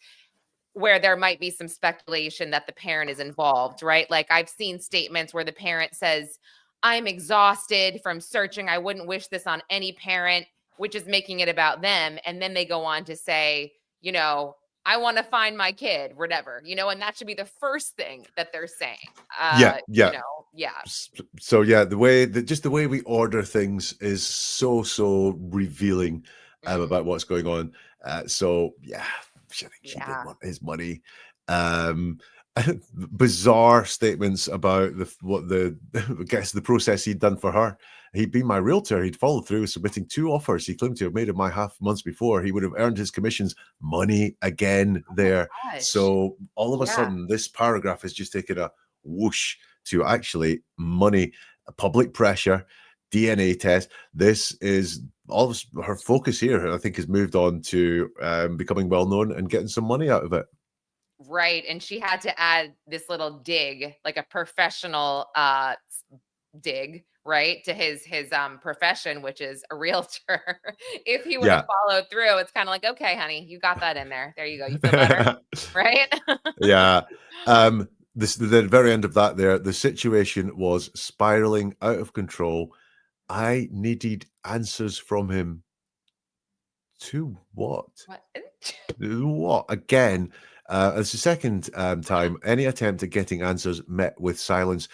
where there might be some speculation that the parent is involved, right? Like I've seen statements where the parent says, I'm exhausted from searching. I wouldn't wish this on any parent, which is making it about them. And then they go on to say, you know, I want to find my kid, whatever, you know, and that should be the first thing that they're saying. Yeah. You know, yeah. So yeah, the way we order things is so revealing about what's going on. So yeah, I think she did want his money. Bizarre statements about the process he'd done for her. He'd been my realtor. He'd followed through with submitting 2 offers he claimed to have made in my half months before. He would have earned his commissions. Money again there. So all of a sudden, this paragraph has just taken a whoosh to actually money, public pressure, DNA test. This is all of her focus here, I think, has moved on to becoming well known and getting some money out of it. Right. And she had to add this little dig, like a professional dig, right, to his profession, which is a realtor. If he would have followed through, it's kind of like, okay, honey, you got that in there. There you go. You feel better, right? Yeah. The very end of that there, the situation was spiraling out of control. I needed answers from him. To what? What? Again, it's the second time any attempt at getting answers met with silence.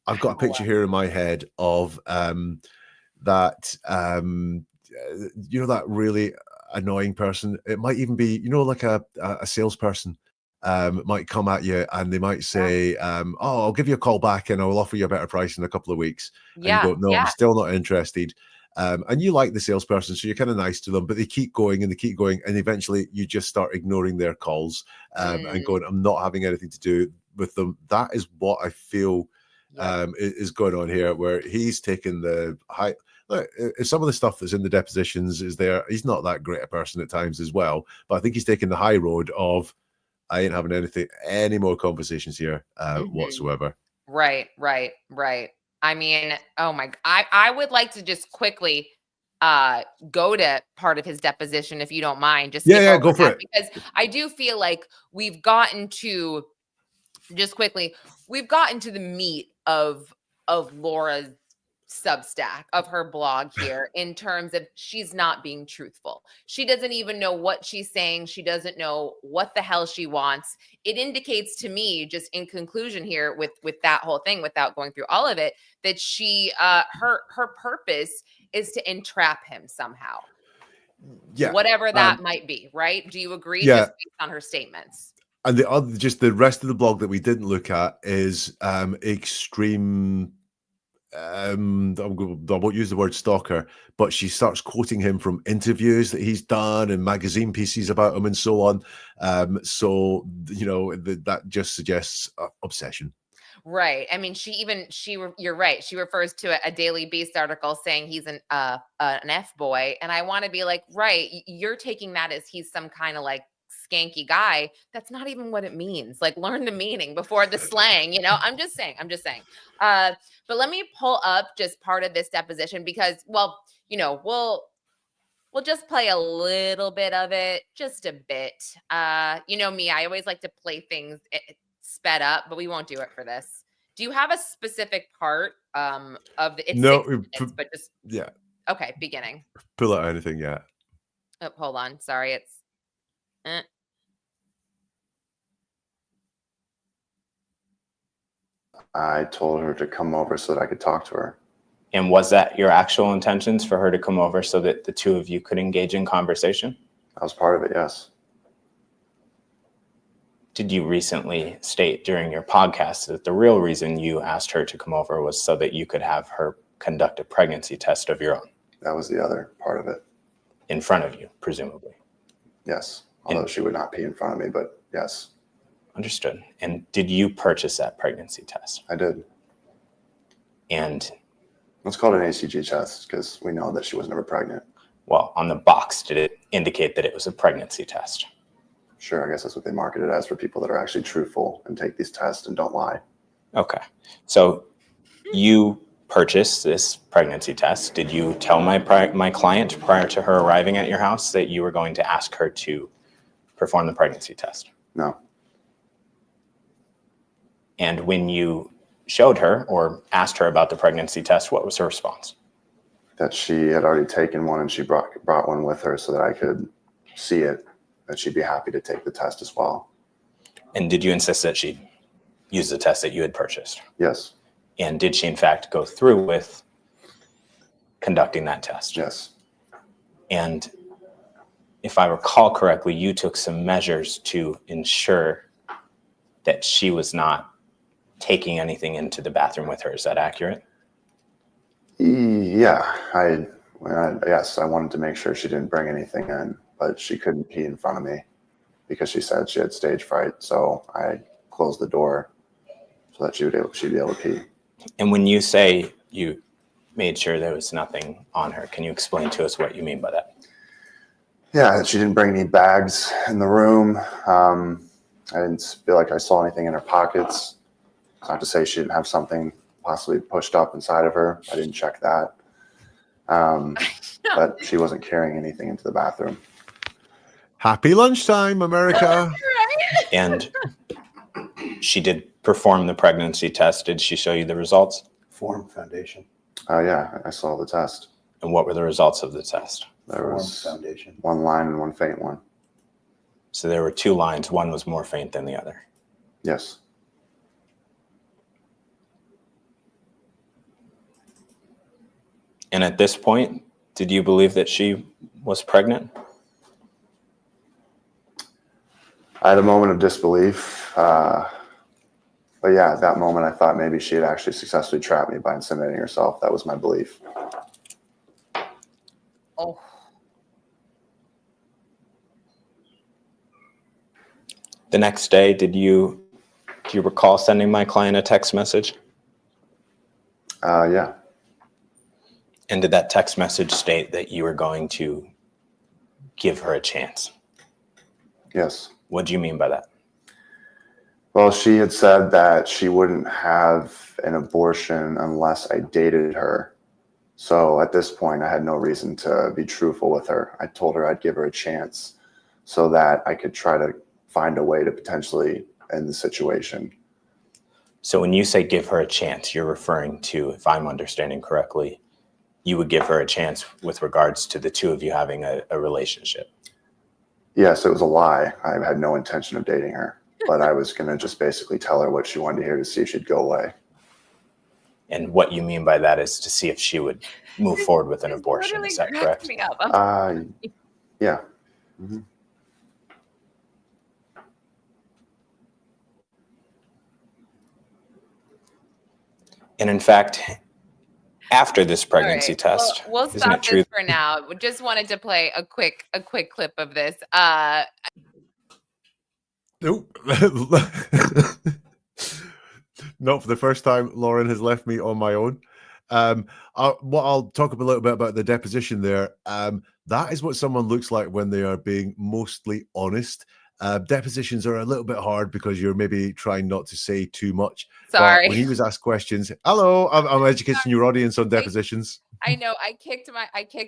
I've got a picture here in my head of that, you know, that really annoying person. It might even be, you know, like a salesperson might come at you and they might say, oh, I'll give you a call back and I'll offer you a better price in a couple of weeks. And you go, no, I'm still not interested. And you like the salesperson, so you're kind of nice to them, but they keep going and they keep going. And eventually you just start ignoring their calls and going, I'm not having anything to do with them. That is what I feel is going on here, where he's taken the high. Look, some of the stuff that's in the depositions is there. He's not that great a person at times as well, but I think he's taken the high road of, I ain't having any more conversations here whatsoever. Right. I mean, oh my, I would like to just quickly go to part of his deposition, if you don't mind. Just go for it. Because I do feel like we've gotten to, just quickly, we've gotten to the meat of Laura's Substack of her blog here in terms of she's not being truthful. She doesn't even know what she's saying. She doesn't know what the hell she wants. It indicates to me, just in conclusion here with that whole thing, without going through all of it, that she her purpose is to entrap him somehow. Yeah. Whatever that might be, right? Do you agree? Yeah. Just based on her statements. And just the rest of the blog that we didn't look at is extreme. I won't use the word stalker, but she starts quoting him from interviews that he's done and magazine pieces about him and so on. So that just suggests obsession. Right. I mean, you're right. She refers to a Daily Beast article saying he's an F boy. And I want to be like, right, you're taking that as he's some kind of like skanky guy. That's not even what it means. Like, learn the meaning before the slang, I'm just saying. But let me pull up just part of this deposition because, well, we'll just play a little bit of it, just a bit. Me, I always like to play things sped up, but we won't do it for this. Do you have a specific part of the? It's no, 6 minutes, but just yeah. Okay, beginning. Pull out anything, yeah. Oh, hold on. Sorry, it's. I told her to come over so that I could talk to her. And was that your actual intentions, for her to come over so that the two of you could engage in conversation? That was part of it, yes. Did you recently state during your podcast that the real reason you asked her to come over was so that you could have her conduct a pregnancy test of your own? That was the other part of it. In front of you, presumably? Yes, although she would not pee in front of me, but yes. Understood. And did you purchase that pregnancy test? I did. And let's call it an ACG test because we know that she was never pregnant. Well, on the box, did it indicate that it was a pregnancy test? Sure, I guess that's what they market it as for people that are actually truthful and take these tests and don't lie. Okay. So you purchased this pregnancy test. Did you tell my client prior to her arriving at your house that you were going to ask her to perform the pregnancy test? No. And when you showed her or asked her about the pregnancy test, what was her response? That she had already taken one and she brought one with her so that I could see it, that she'd be happy to take the test as well. And did you insist that she use the test that you had purchased? Yes. And did she in fact go through with conducting that test? Yes. And if I recall correctly, you took some measures to ensure that she was not taking anything into the bathroom with her. Is that accurate? Yeah, yes, I wanted to make sure she didn't bring anything in, but she couldn't pee in front of me because she said she had stage fright. So I closed the door so that she'd be able to pee. And when you say you made sure there was nothing on her, can you explain to us what you mean by that? Yeah, she didn't bring any bags in the room. I didn't feel like I saw anything in her pockets. Not to say she didn't have something possibly pushed up inside of her. I didn't check that. But she wasn't carrying anything into the bathroom. Happy lunchtime, America. And she did perform the pregnancy test. Did she show you the results? Form foundation. Yeah, I saw the test. And what were the results of the test? There was Foundation. one line and one faint one. So there were two lines. One was more faint than the other. Yes. And at this point, did you believe that she was pregnant? I had a moment of disbelief. But yeah, at that moment, I thought maybe she had actually successfully trapped me by inseminating herself. That was my belief. Oh. The next day, do you recall sending my client a text message? Yeah. And did that text message state that you were going to give her a chance? Yes. What do you mean by that? Well, she had said that she wouldn't have an abortion unless I dated her. So at this point, I had no reason to be truthful with her. I told her I'd give her a chance so that I could try to find a way to potentially end the situation. So when you say give her a chance, you're referring to, if I'm understanding correctly, you would give her a chance with regards to the two of you having a relationship. Yes, it was a lie. I had no intention of dating her, but I was going to just basically tell her what she wanted to hear to see if she'd go away. And what you mean by that is to see if she would move forward with an abortion. Is that correct? Me up. Yeah. Mm-hmm. And in fact, after this pregnancy test, we'll isn't stop it true? this for now. We just wanted to play a quick clip of this. Nope. Not for the first time. Lauren has left me on my own. I'll talk a little bit about the deposition there. That is what someone looks like when they are being mostly honest. Depositions are a little bit hard because you're maybe trying not to say too much. Sorry. But when he was asked questions, hello, I'm educating your audience on depositions. I know I kicked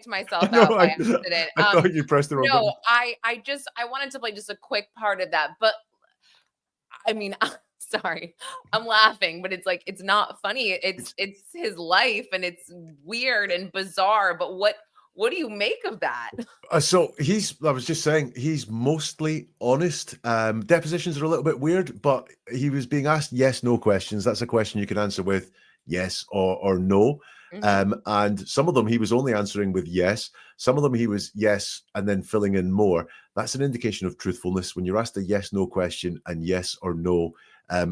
myself out by accident. I thought you pressed the wrong button. No, I wanted to play just a quick part of that, but I mean, sorry, I'm laughing, but it's like, it's not funny. It's his life and it's weird and bizarre, but what do you make of that? So I was just saying, he's mostly honest. Depositions are a little bit weird, but he was being asked yes, no questions. That's a question you can answer with yes or no. Mm-hmm. And some of them he was only answering with yes. Some of them he was yes and then filling in more. That's an indication of truthfulness. When you're asked a yes, no question and yes or no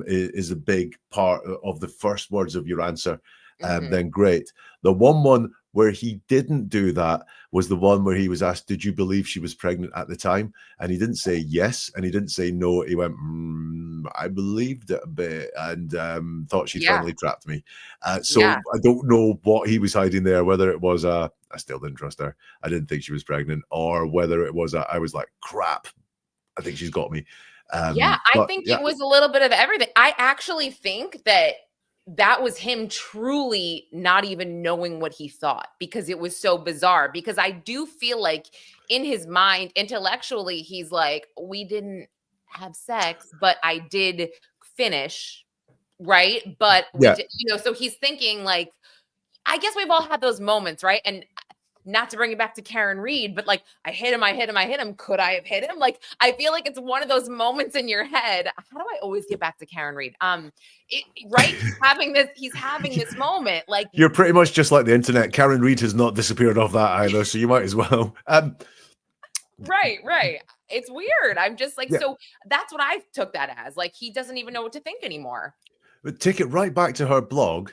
is a big part of the first words of your answer, then great. The one where he didn't do that was the one where he was asked, did you believe she was pregnant at the time? And he didn't say yes, and he didn't say no. He went, I believed it a bit and thought she finally trapped me. I don't know what he was hiding there, whether it was I still didn't trust her, I didn't think she was pregnant, or whether it was I was like, crap, I think she's got me. I think it was a little bit of everything. I actually think that was him truly not even knowing what he thought, because it was so bizarre. Because I do feel like in his mind, intellectually, he's like, we didn't have sex, but I did finish, right? But we did, so he's thinking like, I guess we've all had those moments, right? And not to bring it back to Karen Reed, but like, I hit him. Could I have hit him? Like, I feel like it's one of those moments in your head. How do I always get back to Karen Reed? Right? He's having this moment. Like, you're pretty much just like the internet. Karen Reed has not disappeared off that either, so you might as well. Right. It's weird. I'm just like, so that's what I took that as. Like, he doesn't even know what to think anymore. But take it right back to her blog.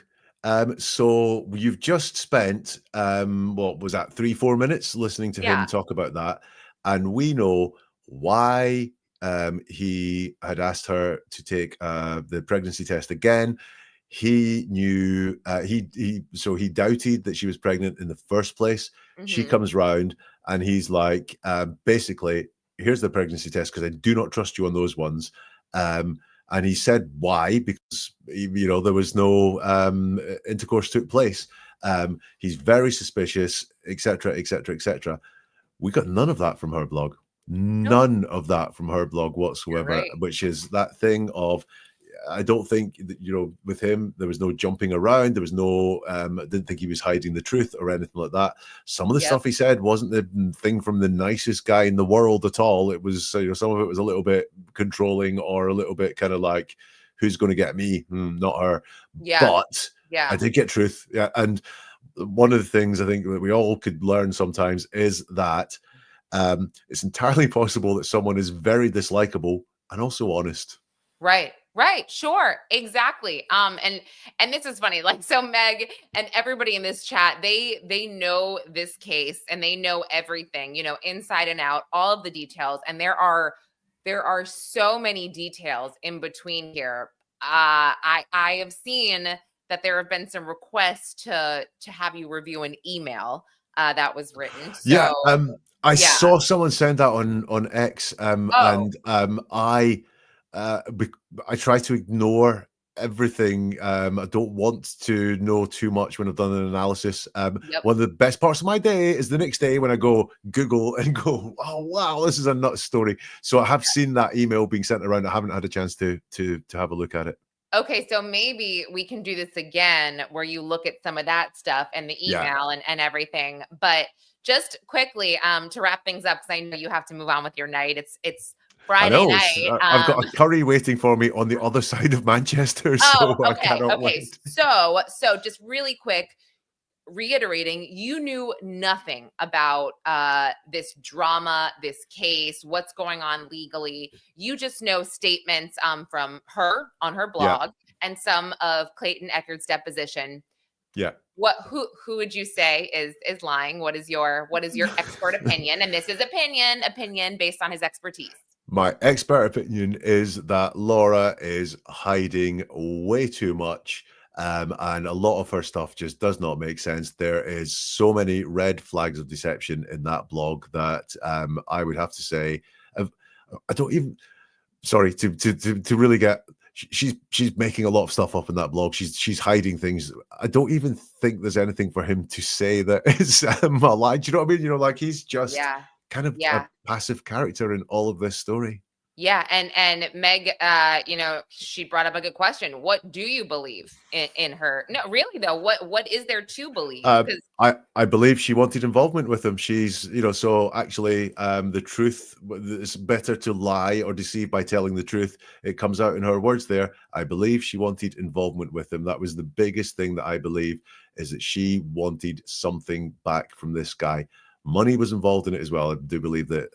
So you've just spent what was that, 3-4 minutes listening to him talk about that, and we know why he had asked her to take the pregnancy test again. He knew he doubted that she was pregnant in the first place. She comes round and he's like, basically, here's the pregnancy test because I do not trust you on those ones. And he said why, because there was no intercourse took place. He's very suspicious, etc., etc., etc. We got none of that from her blog. None of that from her blog whatsoever, which is that thing of, I don't think that, with him, there was no jumping around. There was no, I didn't think he was hiding the truth or anything like that. Some of the stuff he said wasn't the thing from the nicest guy in the world at all. It was, some of it was a little bit controlling or a little bit kind of like, who's going to get me? Not her. But I did get truth. Yeah. And one of the things I think that we all could learn sometimes is that it's entirely possible that someone is very dislikable and also honest. Right. Sure. Exactly. And this is funny. Like, so Meg and everybody in this chat, they know this case and they know everything, inside and out, all of the details. And there are so many details in between here. I have seen that there have been some requests to have you review an email that was written. So, I saw someone send that on X, and I try to ignore everything. I don't want to know too much when I've done an analysis. One of the best parts of my day is the next day when I go Google and go, oh wow, this is a nuts story. So I have seen that email being sent around. I haven't had a chance to have a look at it. Okay, so maybe we can do this again where you look at some of that stuff and the Yeah. email and everything. But just quickly, to wrap things up, because I know you have to move on with your night. It's I Friday know. night. I've got a curry waiting for me on the other side of Manchester, Oh, so I okay. cannot Okay. wait. So just really quick, reiterating, you knew nothing about this drama, this case, what's going on legally. You just know statements from her on her Yeah. blog and some of Clayton Echard's deposition. Yeah. Who would you say is lying? What is your expert opinion? And this is opinion based on his expertise. My expert opinion is that Laura is hiding way too much. And a lot of her stuff just does not make sense. There is so many red flags of deception in that blog that I would have to say, I don't even. Sorry to really get. She's making a lot of stuff up in that blog. She's hiding things. I don't even think there's anything for him to say that is a lie. Do you know what I mean? You know, like he's just Yeah. kind of Yeah. a passive character in all of this story. Yeah, and Meg, she brought up a good question. What do you believe in her? No, really though, what is there to believe? Because I believe she wanted involvement with him. She's, so actually, the truth, it's better to lie or deceive by telling the truth. It comes out in her words there. I believe she wanted involvement with him. That was the biggest thing that I believe, is that she wanted something back from this guy. Money was involved in it as well. I do believe that,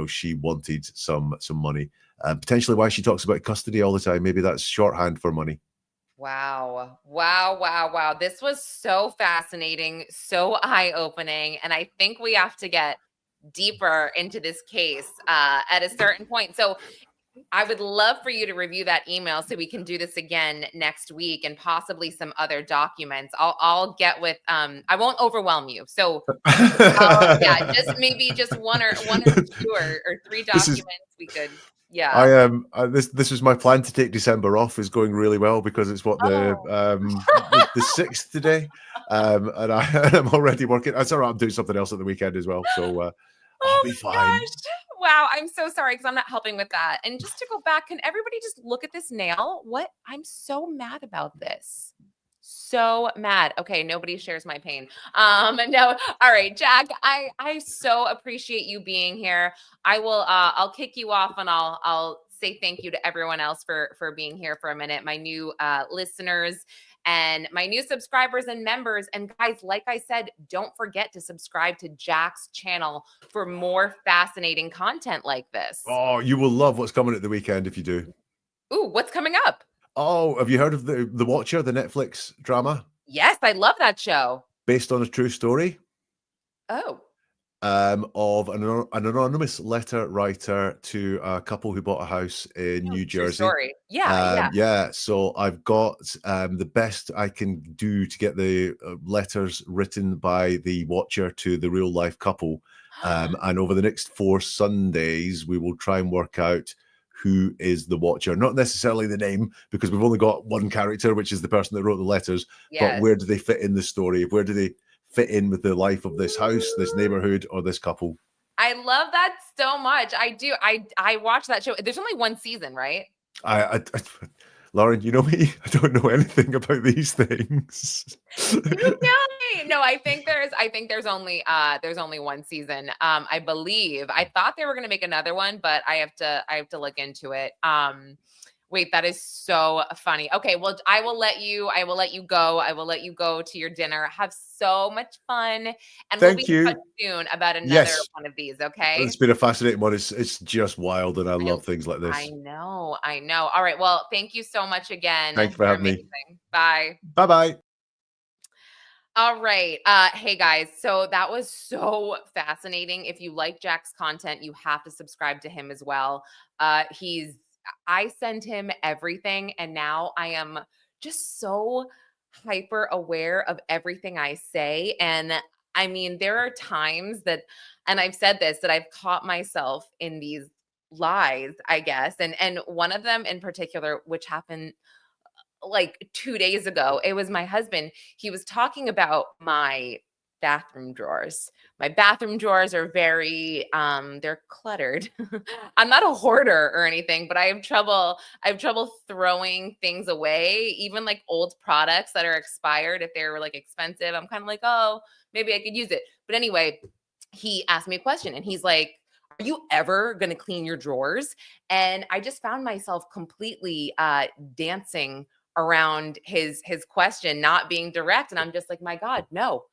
she wanted some money. Potentially why she talks about custody all the time. Maybe that's shorthand for money. wow. This was so fascinating, so eye-opening, and I think we have to get deeper into this case at a certain point. So I would love for you to review that email so we can do this again next week and possibly some other documents. I'll get with I won't overwhelm you. So just one or two or three documents we could. Yeah. I am. This was my plan to take December off. Is going really well because it's what the 6th today, and I'm already working. It's all right. I'm doing something else at the weekend as well, so I'll be fine. Gosh. Wow, I'm so sorry because I'm not helping with that. And just to go back, can everybody just look at this nail? What? I'm so mad about this. So mad. Okay, nobody shares my pain. No. All right, Jack, I so appreciate you being here. I'll kick you off and I'll say thank you to everyone else for being here for a minute. My new listeners and my new subscribers and members. And guys, like I said, don't forget to subscribe to Jack's channel for more fascinating content like this. Oh, you will love what's coming at the weekend if you do. Ooh, what's coming up? Oh, have you heard of the Watcher, the Netflix drama? Yes, I love that show. Based on a true story. Oh. Of an anonymous letter writer to a couple who bought a house in New Jersey. Story. Yeah. Yeah. So I've got the best I can do to get the letters written by the Watcher to the real life couple. And over the next 4 Sundays, we will try and work out who is the Watcher. Not necessarily the name, because we've only got one character, which is the person that wrote the letters. Yes. But where do they fit in the story? Where do they fit in with the life of this house, this neighborhood, or this couple? I love that so much. I do. I watch that show. There's only one season, right? Lauren, you know me. I don't know anything about these things. You tell me. No, I think there's only one season. I believe. I thought they were going to make another one, but I have to look into it. Wait, that is so funny. Okay, well, I will let you go. I will let you go to your dinner. Have so much fun. And we'll be in touch soon about another one of these, okay? It's been a fascinating one. It's just wild, and I love things like this. I know. All right, well, thank you so much again. Thanks for having me. Bye. Bye-bye. All right. Hey guys, so that was so fascinating. If you like Jack's content, you have to subscribe to him as well. I send him everything, and now I am just so hyper aware of everything I say. And I mean, there are times that, and I've said this, that I've caught myself in these lies, I guess. And one of them in particular, which happened like 2 days ago, it was my husband. He was talking about my bathroom drawers. My bathroom drawers are very they're cluttered. I'm not a hoarder or anything, but I have trouble throwing things away, even like old products that are expired. If they're like expensive, I'm kind of like, oh, maybe I could use it. But anyway, he asked me a question and he's like, are you ever going to clean your drawers? And I just found myself completely dancing around his question, not being direct. And I'm just like, my God, no,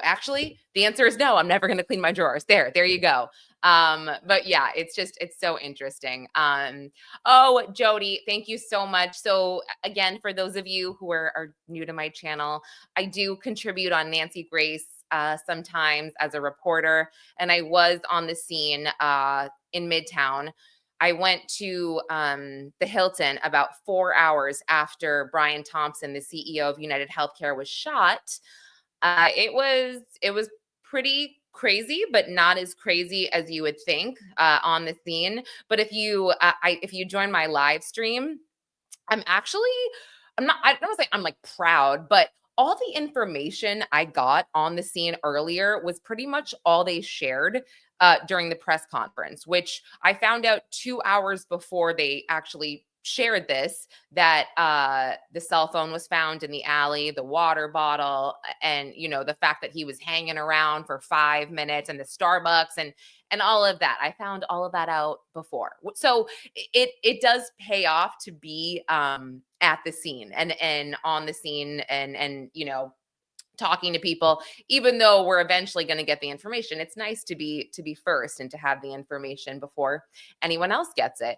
actually the answer is no, I'm never going to clean my drawers. There you go. But yeah, it's so interesting. Oh, Jody, thank you so much. So again, for those of you who are new to my channel, I do contribute on Nancy Grace sometimes as a reporter. And I was on the scene in Midtown. I went to the Hilton about 4 hours after Brian Thompson, the CEO of United Healthcare, was shot. It was pretty crazy, but not as crazy as you would think on the scene. But if you join my live stream, I don't want to say I'm like proud, but all the information I got on the scene earlier was pretty much all they shared during the press conference, which I found out 2 hours before they actually shared this, that the cell phone was found in the alley, the water bottle, and the fact that he was hanging around for 5 minutes, and the Starbucks and all of that. I found all of that out before. So it does pay off to be at the scene and on the scene and talking to people, even though we're eventually going to get the information. It's nice to be first and to have the information before anyone else gets it.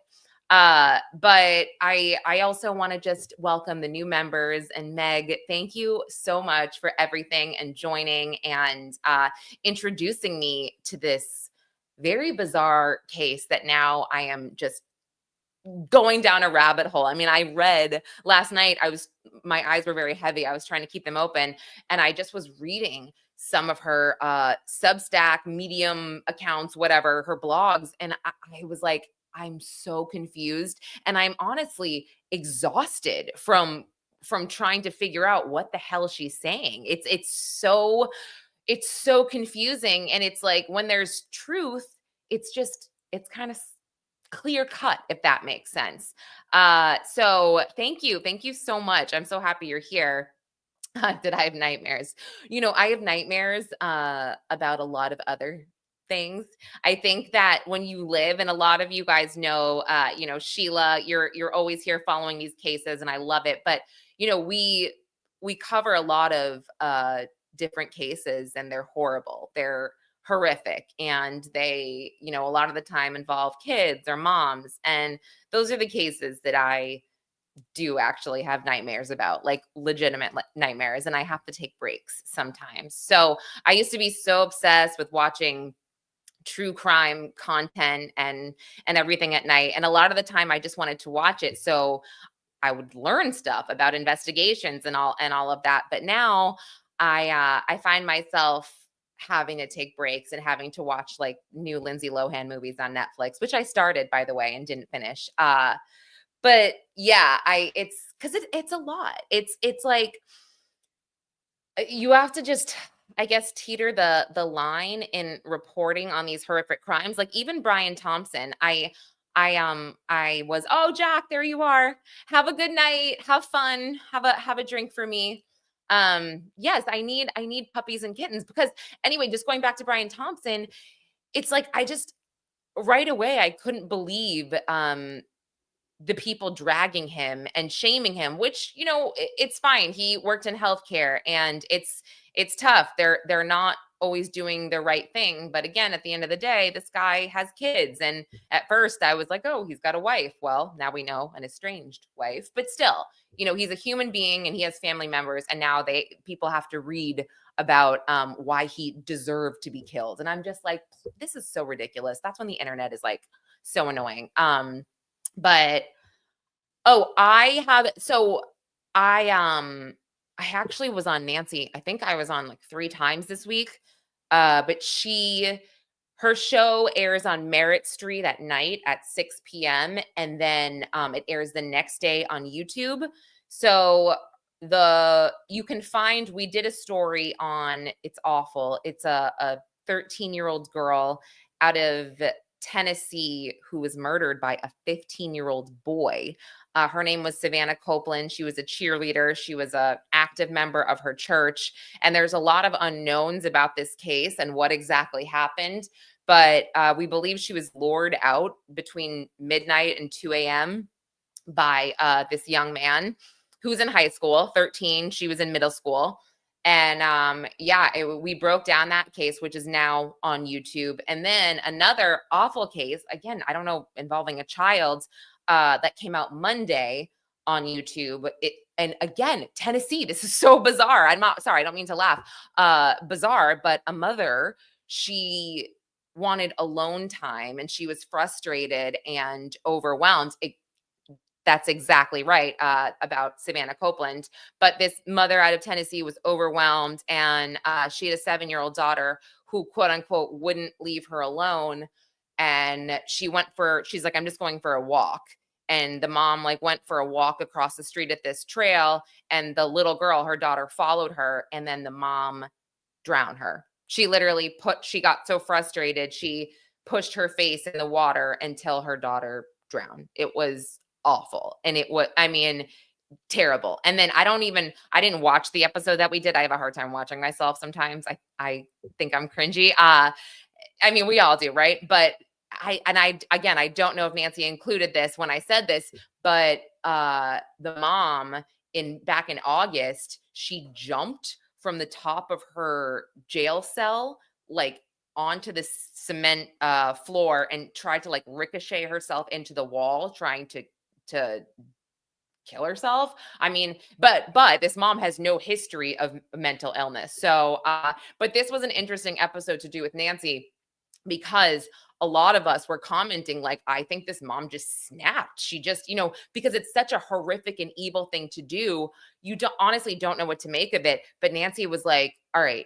But I also want to just welcome the new members. And Meg, thank you so much for everything and joining and introducing me to this very bizarre case that now I am just going down a rabbit hole. I mean, I read last night, my eyes were very heavy. I was trying to keep them open, and I just was reading some of her Substack, Medium accounts, whatever, her blogs. And I was like, I'm so confused. And I'm honestly exhausted from trying to figure out what the hell she's saying. It's so confusing. And it's like, when there's truth, it's kind of clear cut, if that makes sense. So thank you so much. I'm so happy you're here. Did I have nightmares? I have nightmares about a lot of other things. I think that when you live, and a lot of you guys know, Sheila, you're always here following these cases, and I love it. But we cover a lot of different cases, and they're horrible. They're horrific, and they, a lot of the time involve kids or moms, and those are the cases that I do actually have nightmares about, like legitimate nightmares, and I have to take breaks sometimes. So I used to be so obsessed with watching true crime content and everything at night, and a lot of the time I just wanted to watch it so I would learn stuff about investigations and all of that. But now I find myself having to take breaks and having to watch like new Lindsay Lohan movies on Netflix, which I started, by the way, and didn't finish. But yeah, it's because it's a lot. It's like you have to just, I guess, teeter the line in reporting on these horrific crimes. Like even Brian Thompson, I was, oh, Jack, there you are. Have a good night. Have fun. Have a drink for me. Yes, I need puppies and kittens, because anyway, just going back to Brian Thompson, it's like, right away, I couldn't believe, the people dragging him and shaming him, which, it's fine. He worked in healthcare, and it's tough. They're not always doing the right thing. But again, at the end of the day, this guy has kids. And at first I was like, oh, he's got a wife. Well, now we know, an estranged wife, but still, he's a human being and he has family members. And now people have to read about why he deserved to be killed. And I'm just like, this is so ridiculous. That's when the internet is like so annoying. But I actually was on Nancy. I think I was on like 3 times this week. But her show airs on Merritt Street at night at 6 p.m. And then it airs the next day on YouTube. So you can find, we did a story on, it's awful. It's a 13-year-old girl out of Tennessee who was murdered by a 15-year-old boy. Her name was Savannah Copeland. She was a cheerleader. She was an active member of her church. And there's a lot of unknowns about this case and what exactly happened. But we believe she was lured out between midnight and 2 a.m. by this young man who's in high school, 13. She was in middle school. And we broke down that case, which is now on YouTube. And then another awful case, again, I don't know, involving a child that came out Monday on YouTube. And again, Tennessee, this is so bizarre. I'm not sorry, I don't mean to laugh. Bizarre, but a mother, she wanted alone time and she was frustrated and overwhelmed. That's exactly right about Savannah Copeland. But this mother out of Tennessee was overwhelmed, and she had a 7-year-old daughter who, quote unquote, wouldn't leave her alone. And she's like, I'm just going for a walk. And the mom went for a walk across the street at this trail. And the little girl, her daughter, followed her. And then the mom drowned her. She literally she got so frustrated, she pushed her face in the water until her daughter drowned. It was awful. And it was, terrible. And then I didn't watch the episode that we did. I have a hard time watching myself sometimes. I think I'm cringy. We all do, right? But I don't know if Nancy included this when I said this, but the mom back in August, she jumped from the top of her jail cell, onto the cement floor, and tried to ricochet herself into the wall, trying to kill herself. But this mom has no history of mental illness. So, but this was an interesting episode to do with Nancy, because a lot of us were commenting, I think this mom just snapped. She just, because it's such a horrific and evil thing to do. You honestly don't know what to make of it. But Nancy was like, all right,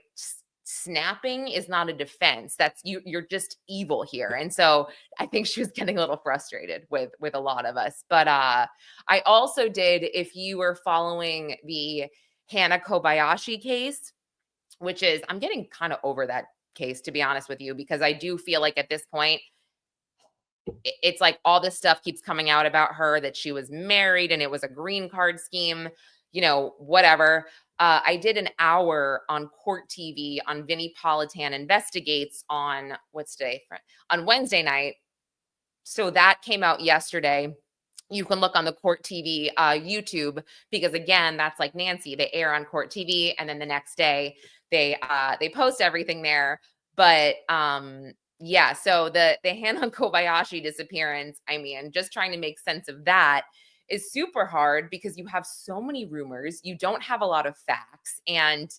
snapping is not a defense. That's you're just evil here. And so I think she was getting a little frustrated with a lot of us. But I also did, if you were following the Hannah Kobayashi case, which is, I'm getting kind of over that case, to be honest with you, because I do feel like at this point, it's all this stuff keeps coming out about her, that she was married and it was a green card scheme, whatever. I did an hour on Court TV on Vinnie Politan Investigates on on Wednesday night. So that came out yesterday. You can look on the Court TV YouTube, because again, that's like Nancy. They air on Court TV, and then the next day they post everything there. But so the Hannah Kobayashi disappearance, just trying to make sense of that is super hard, because you have so many rumors, you don't have a lot of facts. And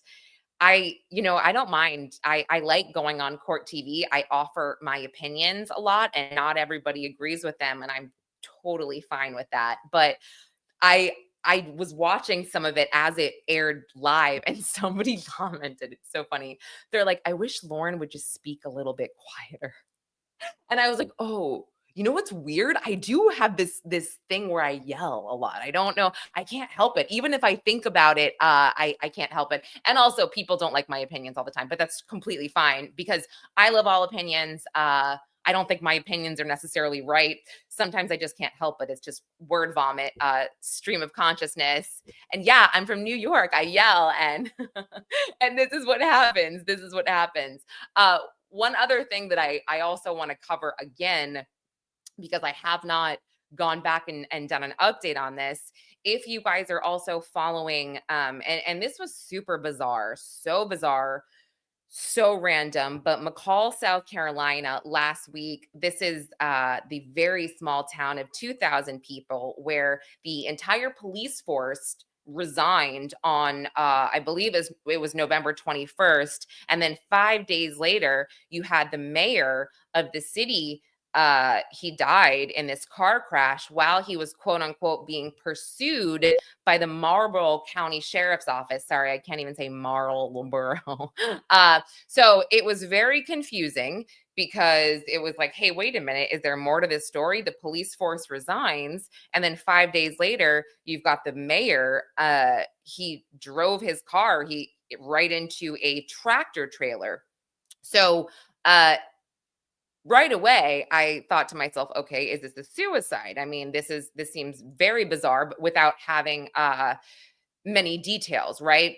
I don't mind. I like going on Court TV. I offer my opinions a lot, and not everybody agrees with them, and I'm totally fine with that. But I was watching some of it as it aired live, and somebody commented, it's so funny. They're like, I wish Lauren would just speak a little bit quieter. And I was like, oh, you know what's weird? I do have this thing where I yell a lot. I don't know. I can't help it. Even if I think about it, I can't help it. And also, people don't like my opinions all the time, but that's completely fine, because I love all opinions. I don't think my opinions are necessarily right. Sometimes I just can't help it. It's just word vomit, stream of consciousness. And yeah, I'm from New York. I yell, and and this is what happens. This is what happens. One other thing that I also want to cover again, because I have not gone back and done an update on this. If you guys are also following, and this was super bizarre, so random, but McCall, South Carolina, last week, this is the very small town of 2,000 people, where the entire police force resigned on, I believe it was November 21st. And then 5 days later, you had the mayor of the city he died in this car crash while he was quote unquote being pursued by the Marlborough County Sheriff's Office. Sorry, I can't even say Marlborough. So it was very confusing because it was like, hey, wait a minute, is there more to this story? The police force resigns, and then 5 days later, you've got the mayor. He drove his car right into a tractor trailer. So right away, I thought to myself, okay, is this a suicide? I mean, this seems very bizarre, but without having many details, right?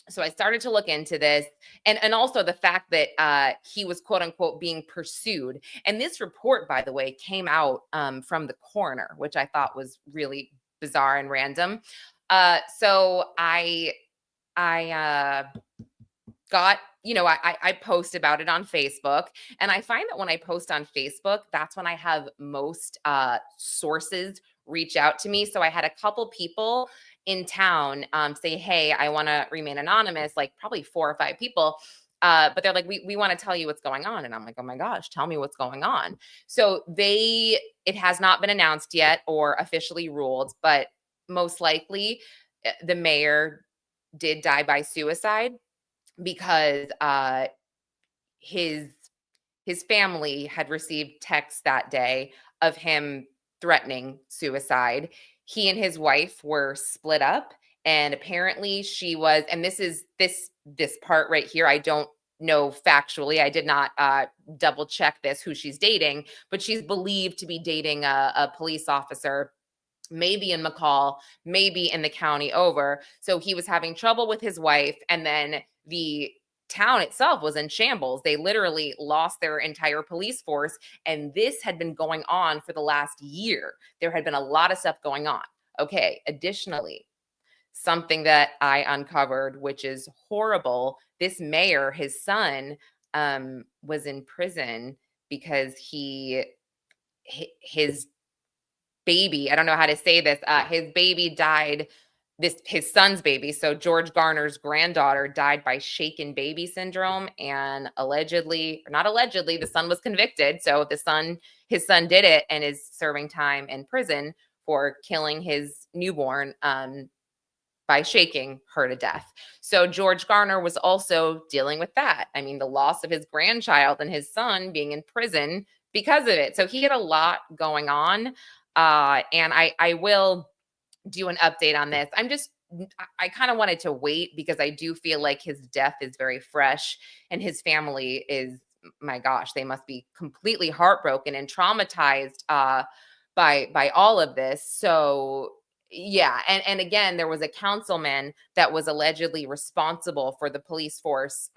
So I started to look into this, and also the fact that he was quote unquote being pursued. And this report, by the way, came out from the coroner, which I thought was really bizarre and random. So I got, I post about it on Facebook, and I find that when I post on Facebook, that's when I have most sources reach out to me. So I had a couple people in town say, hey, I want to remain anonymous, like probably 4 or 5 people. But they're like, we want to tell you what's going on. And I'm like, oh my gosh, tell me what's going on. So it has not been announced yet or officially ruled, but most likely the mayor did die by suicide because his family had received texts that day of him threatening suicide. He and his wife were split up, and apparently she was, and this is this part right here, I don't know factually, I did not double check this, who she's dating, but she's believed to be dating a police officer, maybe in McCall, maybe in the county over. So he was having trouble with his wife, and then the town itself was in shambles. They literally lost their entire police force, and this had been going on for the last year. There had been a lot of stuff going on. Okay, additionally, something that I uncovered, which is horrible, this mayor, his son, was in prison because his baby, I don't know how to say this, his baby died, his son's baby, so George Garner's granddaughter, died by shaken baby syndrome, and not allegedly, the son was convicted. So his son did it and is serving time in prison for killing his newborn by shaking her to death. So George Garner was also dealing with that. I mean, the loss of his grandchild and his son being in prison because of it. So he had a lot going on. And I will do an update on this. I kind of wanted to wait because I do feel like his death is very fresh, and his family is, my gosh, they must be completely heartbroken and traumatized by all of this. So yeah. And again, there was a councilman that was allegedly responsible for the police force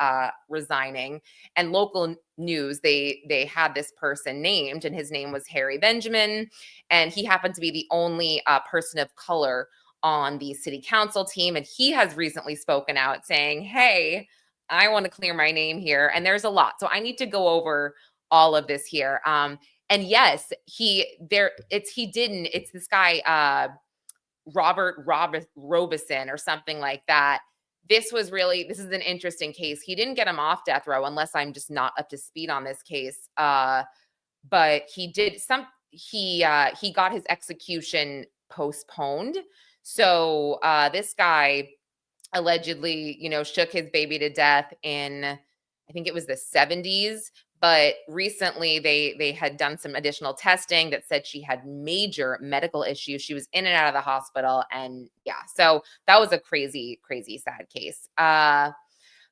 resigning, and local news, they had this person named, and his name was Harry Benjamin. And he happened to be the only person of color on the city council team. And he has recently spoken out saying, hey, I want to clear my name here. And there's a lot. So I need to go over all of this here. And yes, it's this guy, Robert Robeson or something like that. This is an interesting case. He didn't get him off death row, unless I'm just not up to speed on this case. But he got his execution postponed. So this guy allegedly, shook his baby to death in, I think it was the 70s. But recently they had done some additional testing that said she had major medical issues. She was in and out of the hospital. And yeah, so that was a crazy, crazy sad case.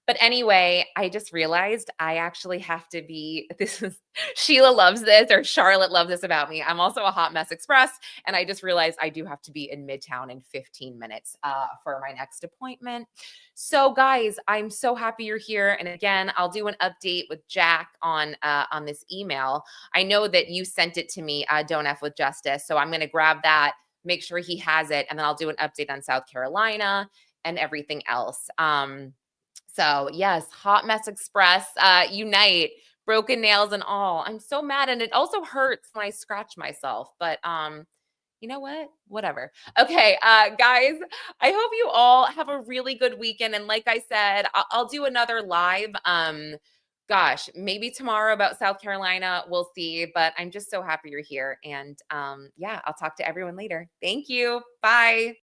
But anyway, I just realized I actually have to be, Sheila loves this, or Charlotte loves this about me. I'm also a Hot Mess Express. And I just realized I do have to be in Midtown in 15 minutes for my next appointment. So guys, I'm so happy you're here. And again, I'll do an update with Jack on this email. I know that you sent it to me, Don't F with Justice. So I'm going to grab that, make sure he has it. And then I'll do an update on South Carolina and everything else. So yes, Hot Mess Express, unite, broken nails and all. I'm so mad. And it also hurts when I scratch myself, but you know what? Whatever. Okay, guys, I hope you all have a really good weekend. And like I said, I'll do another live gosh, maybe tomorrow about South Carolina. We'll see. But I'm just so happy you're here. And yeah, I'll talk to everyone later. Thank you. Bye.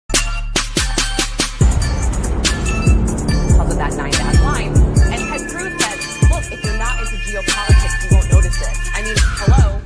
Of that 9 bad lines. And Ted Cruz said, look, if you're not into geopolitics, you won't notice this. I mean, hello.